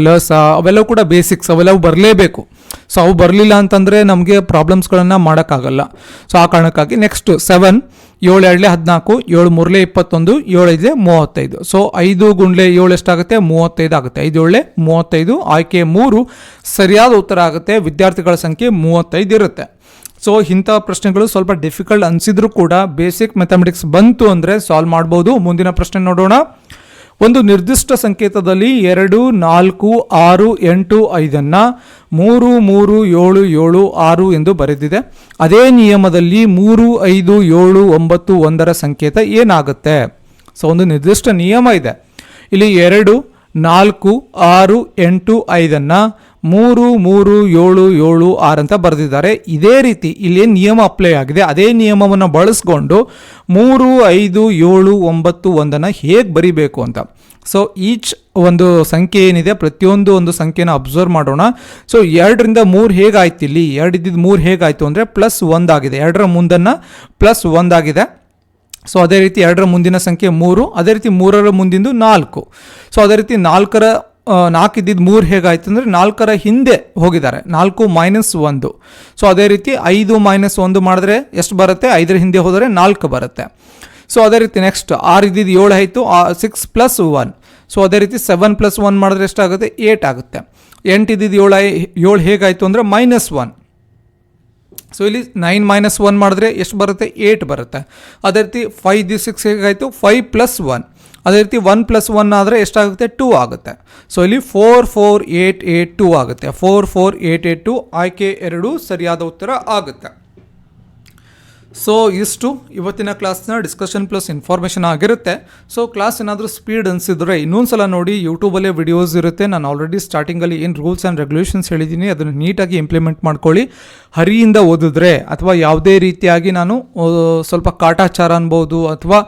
A: ಲಸ ಅವೆಲ್ಲವೂ ಕೂಡ ಬೇಸಿಕ್ಸ್, ಅವೆಲ್ಲವೂ ಬರಲೇಬೇಕು. ಸೊ ಅವು ಬರಲಿಲ್ಲ ಅಂತಂದರೆ ನಮಗೆ ಪ್ರಾಬ್ಲಮ್ಸ್ಗಳನ್ನು ಮಾಡೋಕ್ಕಾಗಲ್ಲ. ಸೊ ಆ ಕಾರಣಕ್ಕಾಗಿ ನೆಕ್ಸ್ಟ್ 7, 7 2 14, 7 3 21, 7 5 35. ಸೊ 5 ಗುಂಡ್ಲೆ 7 ಎಷ್ಟಾಗುತ್ತೆ, 35 ಆಗುತ್ತೆ. 5 7 35, ಆಯ್ಕೆ 3 ಸರಿಯಾದ ಉತ್ತರ ಆಗುತ್ತೆ. ವಿದ್ಯಾರ್ಥಿಗಳ ಸಂಖ್ಯೆ 35 ಇರುತ್ತೆ. ಸೊ ಇಂಥ ಪ್ರಶ್ನೆಗಳು ಸ್ವಲ್ಪ ಡಿಫಿಕಲ್ಟ್ ಅನಿಸಿದ್ರು ಕೂಡ ಬೇಸಿಕ್ ಮ್ಯಾಥಮೆಟಿಕ್ಸ್ ಬಂತು ಅಂದರೆ ಸಾಲ್ವ್ ಮಾಡ್ಬೋದು. ಮುಂದಿನ ಪ್ರಶ್ನೆ ನೋಡೋಣ. ಒಂದು ನಿರ್ದಿಷ್ಟ ಸಂಕೇತದಲ್ಲಿ 2, 4, 6, 8, 5 3, 3, 7, 7, 6 ಎಂದು ಬರೆದಿದೆ. ಅದೇ ನಿಯಮದಲ್ಲಿ 3, 5, 7, 9, 1 ಸಂಕೇತ ಏನಾಗುತ್ತೆ? ಸೊ ಒಂದು ನಿರ್ದಿಷ್ಟ ನಿಯಮ ಇದೆ. ಇಲ್ಲಿ 2, 4, 6, 8, 5 3, 3, 7, 7, 6 ಅಂತ ಬರೆದಿದ್ದಾರೆ. ಇದೇ ರೀತಿ ಇಲ್ಲಿ ನಿಯಮ ಅಪ್ಲೈ ಆಗಿದೆ. ಅದೇ ನಿಯಮವನ್ನು ಬಳಸ್ಕೊಂಡು 3, 5, 7, 9, 1 ಹೇಗೆ ಬರಿಬೇಕು ಅಂತ. ಸೊ ಈಚ್ ಒಂದು ಸಂಖ್ಯೆ ಏನಿದೆ ಪ್ರತಿಯೊಂದು ಒಂದು ಸಂಖ್ಯೆನ ಅಬ್ಸರ್ವ್ ಮಾಡೋಣ. ಸೊ 2ರಿಂದ 3 ಹೇಗಾಯ್ತು, ಇಲ್ಲಿ 2 ಇದ್ದಿದ್ದು 3 ಹೇಗಾಯಿತು ಅಂದರೆ +1 ಆಗಿದೆ. 2ರ ಮುಂದನ್ನು +1 ಆಗಿದೆ. ಸೊ ಅದೇ ರೀತಿ 2ರ ಮುಂದಿನ ಸಂಖ್ಯೆ 3, ಅದೇ ರೀತಿ 3ರ ಮುಂದಿಂದು 4. ಸೊ ಅದೇ ರೀತಿ 4 ಇದ್ದಿದ್ದು 3 ಹೇಗಾಯಿತು ಅಂದರೆ 4ರ ಹಿಂದೆ ಹೋಗಿದ್ದಾರೆ, 4 - 1. ಸೊ ಅದೇ ರೀತಿ 5 - 1 ಮಾಡಿದ್ರೆ ಎಷ್ಟು ಬರುತ್ತೆ, 5ರ ಹಿಂದೆ ಹೋದರೆ 4 ಬರುತ್ತೆ. ಸೊ ಅದೇ ರೀತಿ ನೆಕ್ಸ್ಟ್ 6 ಇದ್ದಿದ್ದು 7 ಆಯಿತು, 6 + 1. ಸೊ ಅದೇ ರೀತಿ 7 + 1 ಮಾಡಿದ್ರೆ ಎಷ್ಟಾಗುತ್ತೆ, 8 ಆಗುತ್ತೆ. 8 ಇದ್ದಿದ್ದು 7 ಹೇಗಾಯಿತು ಅಂದರೆ -1. ಸೊ ಇಲ್ಲಿ 9 - 1 ಮಾಡಿದ್ರೆ ಎಷ್ಟು ಬರುತ್ತೆ, 8 ಬರುತ್ತೆ. ಅದೇ ರೀತಿ 5 ಇದ್ದಿದ್ದು 6 ಹೇಗಾಯಿತು, 5 + 1. ಅದೇ ರೀತಿ 1 + 1 ಆದರೆ ಎಷ್ಟಾಗುತ್ತೆ, 2 ಆಗುತ್ತೆ. ಸೊ ಇಲ್ಲಿ 4 4 8 8 2 ಆಗುತ್ತೆ. 4 4 8 8 2 ಆಯ್ಕೆ 2 ಸರಿಯಾದ ಉತ್ತರ ಆಗುತ್ತೆ. ಸೊ ಇಷ್ಟು ಇವತ್ತಿನ ಕ್ಲಾಸ್ನ ಡಿಸ್ಕಷನ್ ಪ್ಲಸ್ ಇನ್ಫಾರ್ಮೇಷನ್ ಆಗಿರುತ್ತೆ. ಸೊ ಕ್ಲಾಸ್ ಏನಾದರೂ ಸ್ಪೀಡ್ ಅನಿಸಿದ್ರೆ ಇನ್ನೊಂದ್ಸಲ ನೋಡಿ, ಯೂಟ್ಯೂಬಲ್ಲೇ ವಿಡಿಯೋಸ್ ಇರುತ್ತೆ. ನಾನು ಆಲ್ರೆಡಿ ಸ್ಟಾರ್ಟಿಂಗಲ್ಲಿ ಏನು ರೂಲ್ಸ್ ಆ್ಯಂಡ್ ರೆಗ್ಯುಲೇಷನ್ಸ್ ಹೇಳಿದ್ದೀನಿ ಅದನ್ನು ನೀಟಾಗಿ ಇಂಪ್ಲಿಮೆಂಟ್ ಮಾಡ್ಕೊಳ್ಳಿ. ಹರಿಯಿಂದ ಓದಿದ್ರೆ ಅಥವಾ ಯಾವುದೇ ರೀತಿಯಾಗಿ ನಾನು ಸ್ವಲ್ಪ ಕಾಟಾಚಾರ ಅನ್ಬೋದು ಅಥವಾ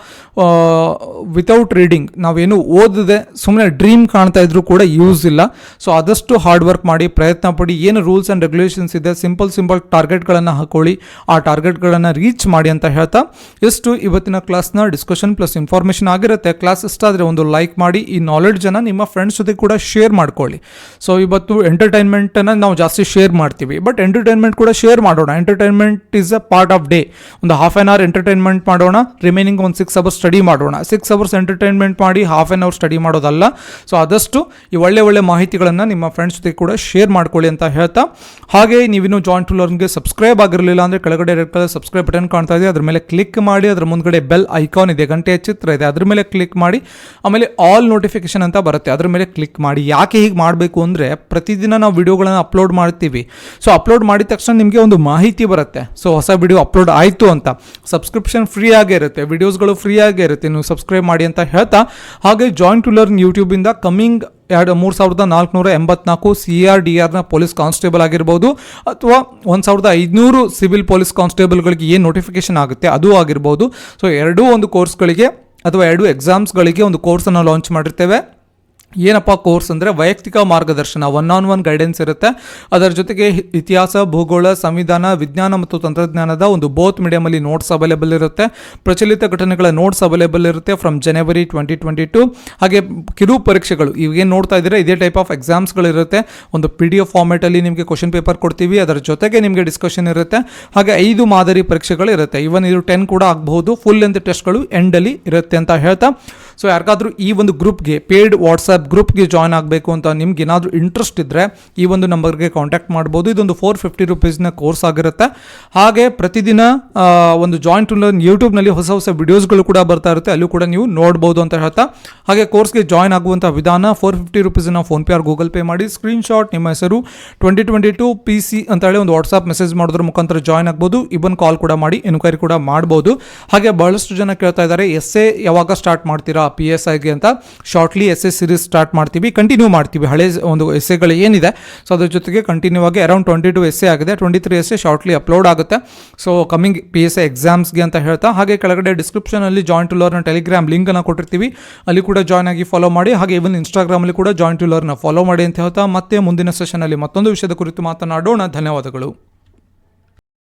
A: ವಿತೌಟ್ ರೀಡಿಂಗ್ ನಾವೇನು ಓದಿದೆ ಸುಮ್ಮನೆ ಡ್ರೀಮ್ ಕಾಣ್ತಾ ಇದ್ರೂ ಕೂಡ ಯೂಸ್ ಇಲ್ಲ. ಸೊ ಆದಷ್ಟು ಹಾರ್ಡ್ ವರ್ಕ್ ಮಾಡಿ, ಪ್ರಯತ್ನ ಪಡಿ. ಏನು ರೂಲ್ಸ್ ಆ್ಯಂಡ್ ರೆಗ್ಯುಲೇಷನ್ಸ್ ಇದೆ ಸಿಂಪಲ್ ಟಾರ್ಗೆಟ್ಗಳನ್ನು ಹಾಕೊಳ್ಳಿ, ಆ ಟಾರ್ಗೆಟ್ಗಳನ್ನು ರೀಚ್ ಮಾಡಿ ಅಂತ ಹೇಳ್ತಾ ಎಷ್ಟು ಇವತ್ತಿನ ಕ್ಲಾಸ್ನ ಡಿಸ್ಕಷನ್ ಪ್ಲಸ್ ಇನ್ಫಾರ್ಮೇಷನ್ ಆಗಿರುತ್ತೆ. ಕ್ಲಾಸ್ ಇಷ್ಟ ಆದರೆ ಒಂದು ಲೈಕ್ ಮಾಡಿ, ಈ ನಾಲೆಡ್ಜನ್ನು ನಿಮ್ಮ ಫ್ರೆಂಡ್ಸ್ ಜೊತೆ ಕೂಡ ಶೇರ್ ಮಾಡ್ಕೊಳ್ಳಿ. ಸೊ ಇವತ್ತು ಎಂಟರ್ಟೈನ್ಮೆಂಟನ್ನು ನಾವು ಜಾಸ್ತಿ ಶೇರ್ ಮಾಡ್ತೀವಿ, ಬಟ್ ಎಂಟರ್ಟೈನ್ಮೆಂಟ್ ಕೂಡ ಶೇರ್ ಮಾಡೋಣ. Entertainment is a part of day. ಒಂದು ಹಾಫ್ ಆನ್ ಅವರ್ ಎಂಟರ್ಟೈನ್ಮೆಂಟ್ ಮಾಡೋಣ, ರಿಮೈನಿಂಗ್ ಒಂದು 6 ಅವರ್ಸ್ ಸ್ಟಡಿ ಮಾಡೋಣ. 6 ಅವರ್ಸ್ ಎಂಟರ್ಟೈನ್ಮೆಂಟ್ ಮಾಡಿ ಹಾಫ್ ಆನ್ ಅವರ್ ಸ್ಟಡಿ ಮಾಡೋದಲ್ಲ. ಸೊ ಆದಷ್ಟು ಈ ಒಳ್ಳೆ ಮಾಹಿತಿಗಳನ್ನು ನಿಮ್ಮ ಫ್ರೆಂಡ್ಸ್ ಜೊತೆ ಕೂಡ ಶೇರ್ ಮಾಡ್ಕೊಳ್ಳಿ ಅಂತ ಹೇಳ್ತಾ, ಹಾಗೆ ನೀವಿನ್ನೂ ಜಾಯಿನ್ ಟು ಲರ್ನ್ಗೆ ಸಬ್ಸ್ಕ್ರೈಬ್ ಆಗಿರಲಿಲ್ಲ ಅಂದರೆ ಕೆಳಗಡೆ red colour subscribe button button ಕಾಣ್ತಾ ಇದೆ, ಅದ್ರ ಮೇಲೆ ಕ್ಲಿಕ್ ಮಾಡಿ. ಅದ್ರ ಮುಂದ್ಗಡೆ ಬೆಲ್ ಐಕಾನ್ ಇದೆ, ಗಂಟೆಯ ಚಿತ್ರ ಇದೆ, ಅದ್ರ ಮೇಲೆ ಕ್ಲಿಕ್ ಮಾಡಿ. ಆಮೇಲೆ ಆಲ್ ನೋಟಿಫಿಕೇಶನ್ ಅಂತ ಬರುತ್ತೆ, ಅದ್ರ ಮೇಲೆ ಕ್ಲಿಕ್ ಮಾಡಿ. ಯಾಕೆ ಹೀಗೆ ಮಾಡಬೇಕು ಅಂದರೆ, ಪ್ರತಿದಿನ ನಾವು ವಿಡಿಯೋಗಳನ್ನು ಅಪ್ಲೋಡ್ ಮಾಡ್ತೀವಿ. ಸೊ ಅಪ್ಲೋಡ್ ಮಾಡಿದ ತಕ್ಷಣ ನಿಮಗೆ ಒಂದು ಮಾಹಿತಿ ಬರುತ್ತೆ, ಸೊ ಹೊಸ ವಿಡಿಯೋ ಅಪ್ಲೋಡ್ ಆಯಿತು ಅಂತ. ಸಬ್ಸ್ಕ್ರಿಪ್ಷನ್ ಫ್ರೀ ಆಗೇ ಇರುತ್ತೆ, ವಿಡಿಯೋಸ್ಗಳು ಫ್ರೀ ಆಗೇ ಇರುತ್ತೆ, ನೀವು ಸಬ್ಸ್ಕ್ರೈಬ್ ಮಾಡಿ ಅಂತ ಹೇಳ್ತಾ. ಹಾಗೆ ಜಾಯಿನ್ ಟು ಲರ್ನ್ ಯೂಟ್ಯೂಬಿಂದ ಕಮಿಂಗ್ 3484 CRDRನ ಪೊಲೀಸ್ ಕಾನ್ಸ್ಟೇಬಲ್ ಆಗಿರ್ಬೋದು, ಅಥವಾ 1500 ಸಿವಿಲ್ ಪೊಲೀಸ್ ಕಾನ್ಸ್ಟೇಬಲ್ಗಳಿಗೆ ಏನು ನೋಟಿಫಿಕೇಶನ್ ಆಗುತ್ತೆ ಅದು ಆಗಿರ್ಬೋದು. ಸೊ ಎರಡೂ ಒಂದು ಕೋರ್ಸ್ಗಳಿಗೆ ಅಥವಾ 2 ಎಕ್ಸಾಮ್ಸ್ಗಳಿಗೆ ಒಂದು ಕೋರ್ಸನ್ನು ಲಾಂಚ್ ಮಾಡಿರ್ತೇವೆ. ಏನಪ್ಪ ಕೋರ್ಸ್ ಅಂದರೆ ವೈಯಕ್ತಿಕ ಮಾರ್ಗದರ್ಶನ, 1-on-1 ಗೈಡೆನ್ಸ್ ಇರುತ್ತೆ. ಅದರ ಜೊತೆಗೆ ಇತಿಹಾಸ, ಭೂಗೋಳ, ಸಂವಿಧಾನ, ವಿಜ್ಞಾನ ಮತ್ತು ತಂತ್ರಜ್ಞಾನದ ಒಂದು ಬೋತ್ ಮೀಡಿಯಮಲ್ಲಿ ನೋಟ್ಸ್ ಅವೈಲೇಬಲ್ ಇರುತ್ತೆ. ಪ್ರಚಲಿತ ಘಟನೆಗಳ ನೋಟ್ಸ್ ಅವೈಲೇಬಲ್ ಇರುತ್ತೆ ಫ್ರಮ್ ಜನವರಿ 2022. ಹಾಗೆ ಕಿರು ಪರೀಕ್ಷೆಗಳು ಇವಾಗೇನು ನೋಡ್ತಾ ಇದ್ದೀರಾ, ಇದೇ ಟೈಪ್ ಆಫ್ ಎಕ್ಸಾಮ್ಸ್ಗಳಿರುತ್ತೆ. ಒಂದು PDF ಫಾರ್ಮೇಟಲ್ಲಿ ನಿಮಗೆ ಕ್ವಶನ್ ಪೇಪರ್ ಕೊಡ್ತೀವಿ, ಅದರ ಜೊತೆಗೆ ನಿಮಗೆ ಡಿಸ್ಕಷನ್ ಇರುತ್ತೆ. ಹಾಗೆ 5 ಮಾದರಿ ಪರೀಕ್ಷೆಗಳು ಇರುತ್ತೆ. ಇವನ್ ಇದು 10 ಕೂಡ ಆಗಬಹುದು. ಫುಲ್ ಲೆಂತ್ ಟೆಸ್ಟ್ಗಳು ಎಂಡಲ್ಲಿ ಇರುತ್ತೆ ಅಂತ ಹೇಳ್ತಾ, ಸೊ ಯಾರಿಗಾದ್ರೂ ಈ ಒಂದು ಗ್ರೂಪ್ಗೆ, ಪೇಯ್ಡ್ ವಾಟ್ಸಪ್ ಗ್ರೂಪ್ಗೆ ಜಾಯ್ನ್ ಆಗಬೇಕು ಅಂತ ನಿಮ್ಗೆ ಏನಾದರೂ ಇಂಟ್ರೆಸ್ಟ್ ಇದ್ದರೆ ಈ ಒಂದು ನಂಬರ್ಗೆ ಕಾಂಟ್ಯಾಕ್ಟ್ ಮಾಡ್ಬೋದು. ಇದೊಂದು 450 ರೂಪೀಸ್ನ ಕೋರ್ಸ್ ಆಗಿರುತ್ತೆ. ಹಾಗೆ ಪ್ರತಿದಿನ ಒಂದು ಜಾಯಿನ್ ಟು ಲರ್ನ್ ಯೂಟ್ಯೂಬ್ನಲ್ಲಿ ಹೊಸ ವಿಡಿಯೋಸ್ಗಳು ಕೂಡ ಬರ್ತಾ ಇರುತ್ತೆ, ಅಲ್ಲೂ ಕೂಡ ನೀವು ನೋಡ್ಬೋದು ಅಂತ ಹೇಳ್ತಾ. ಹಾಗೆ ಕೋರ್ಸ್ಗೆ ಜಾಯ್ನ್ ಆಗುವಂಥ ವಿಧಾನ, 450 ರೂಪೀಸನ್ನ ಫೋನ್ಪೇ ಆರ್ ಗೂಗಲ್ ಪೇ ಮಾಡಿ, ಸ್ಕ್ರೀನ್ಶಾಟ್ ನಿಮ್ಮ ಹೆಸರು 2022 PC ಅಂತ ಹೇಳಿ ಒಂದು ವಾಟ್ಸಪ್ ಮೆಸೇಜ್ ಮಾಡೋದ್ರ ಮುಖಾಂತರ ಜಾಯ್ನ್ ಆಗ್ಬೋದು. ಇವನ್ ಕಾಲ್ ಕೂಡ ಮಾಡಿ ಎನ್ಕ್ವೈರಿ ಕೂಡ ಮಾಡ್ಬೋದು. ಹಾಗೆ ಬಹಳಷ್ಟು ಜನ ಕೇಳ್ತಾ ಇದ್ದಾರೆ, ಎಸ್ಸೆ ಯಾವಾಗ ಸ್ಟಾರ್ಟ್ ಮಾಡ್ತೀರಾ PSIಗೆ ಅಂತ. ಶಾರ್ಟ್ಲಿ ಎಸ್ಸೆ ಸೀರೀಸ್ ಸ್ಟಾರ್ಟ್ ಮಾಡ್ತೀವಿ, ಕಂಟಿನ್ಯೂ ಮಾಡ್ತೀವಿ. ಹಳೆ ಒಂದು ಎಸ್ಸೆಗಳು ಏನಿದೆ, ಸೊ ಅದ್ರ ಜೊತೆಗೆ ಕಂಟಿನ್ಯೂ ಆಗಿ ಅರೌಂಡ್ 22 ಎಸ್ಸೆ ಆಗಿದೆ, 23 ಎಸ್ಸೆ ಶಾರ್ಟ್ಲಿ ಅಪ್ಲೋಡ್ ಆಗುತ್ತೆ. ಸೊ ಕಮಿಂಗ್ PSI ಎಕ್ಸಾಮ್ಸ್ಗೆ ಅಂತ ಹೇಳ್ತಾ. ಹಾಗೆ ಕೆಳಗಡೆ ಡಿಸ್ಕ್ರಿಪ್ಷನಲ್ಲಿ ಜಾಯಿನ್ ಟು ಲರ್ನ್ ಟೆಲಿಗ್ರಾಮ್ ಲಿಂಕನ್ನು ಕೊಟ್ಟಿರ್ತೀವಿ, ಅಲ್ಲಿ ಕೂಡ ಜಾಯ್ನ್ ಆಗಿ ಫಾಲೋ ಮಾಡಿ. ಹಾಗೆ ಇವನ್ ಇನ್ಸ್ಟಾಗ್ರಾಮಲ್ಲಿ ಕೂಡ ಜಾಯಿನ್ ಟು ಲರ್ನ್ ಫಾಲೋ ಮಾಡಿ ಅಂತ ಹೇಳ್ತಾ, ಮತ್ತೆ ಮುಂದಿನ ಸೆಷನಲ್ಲಿ ಮತ್ತೊಂದು ವಿಷಯದ ಕುರಿತು ಮಾತನಾಡೋಣ. ಧನ್ಯವಾದಗಳು.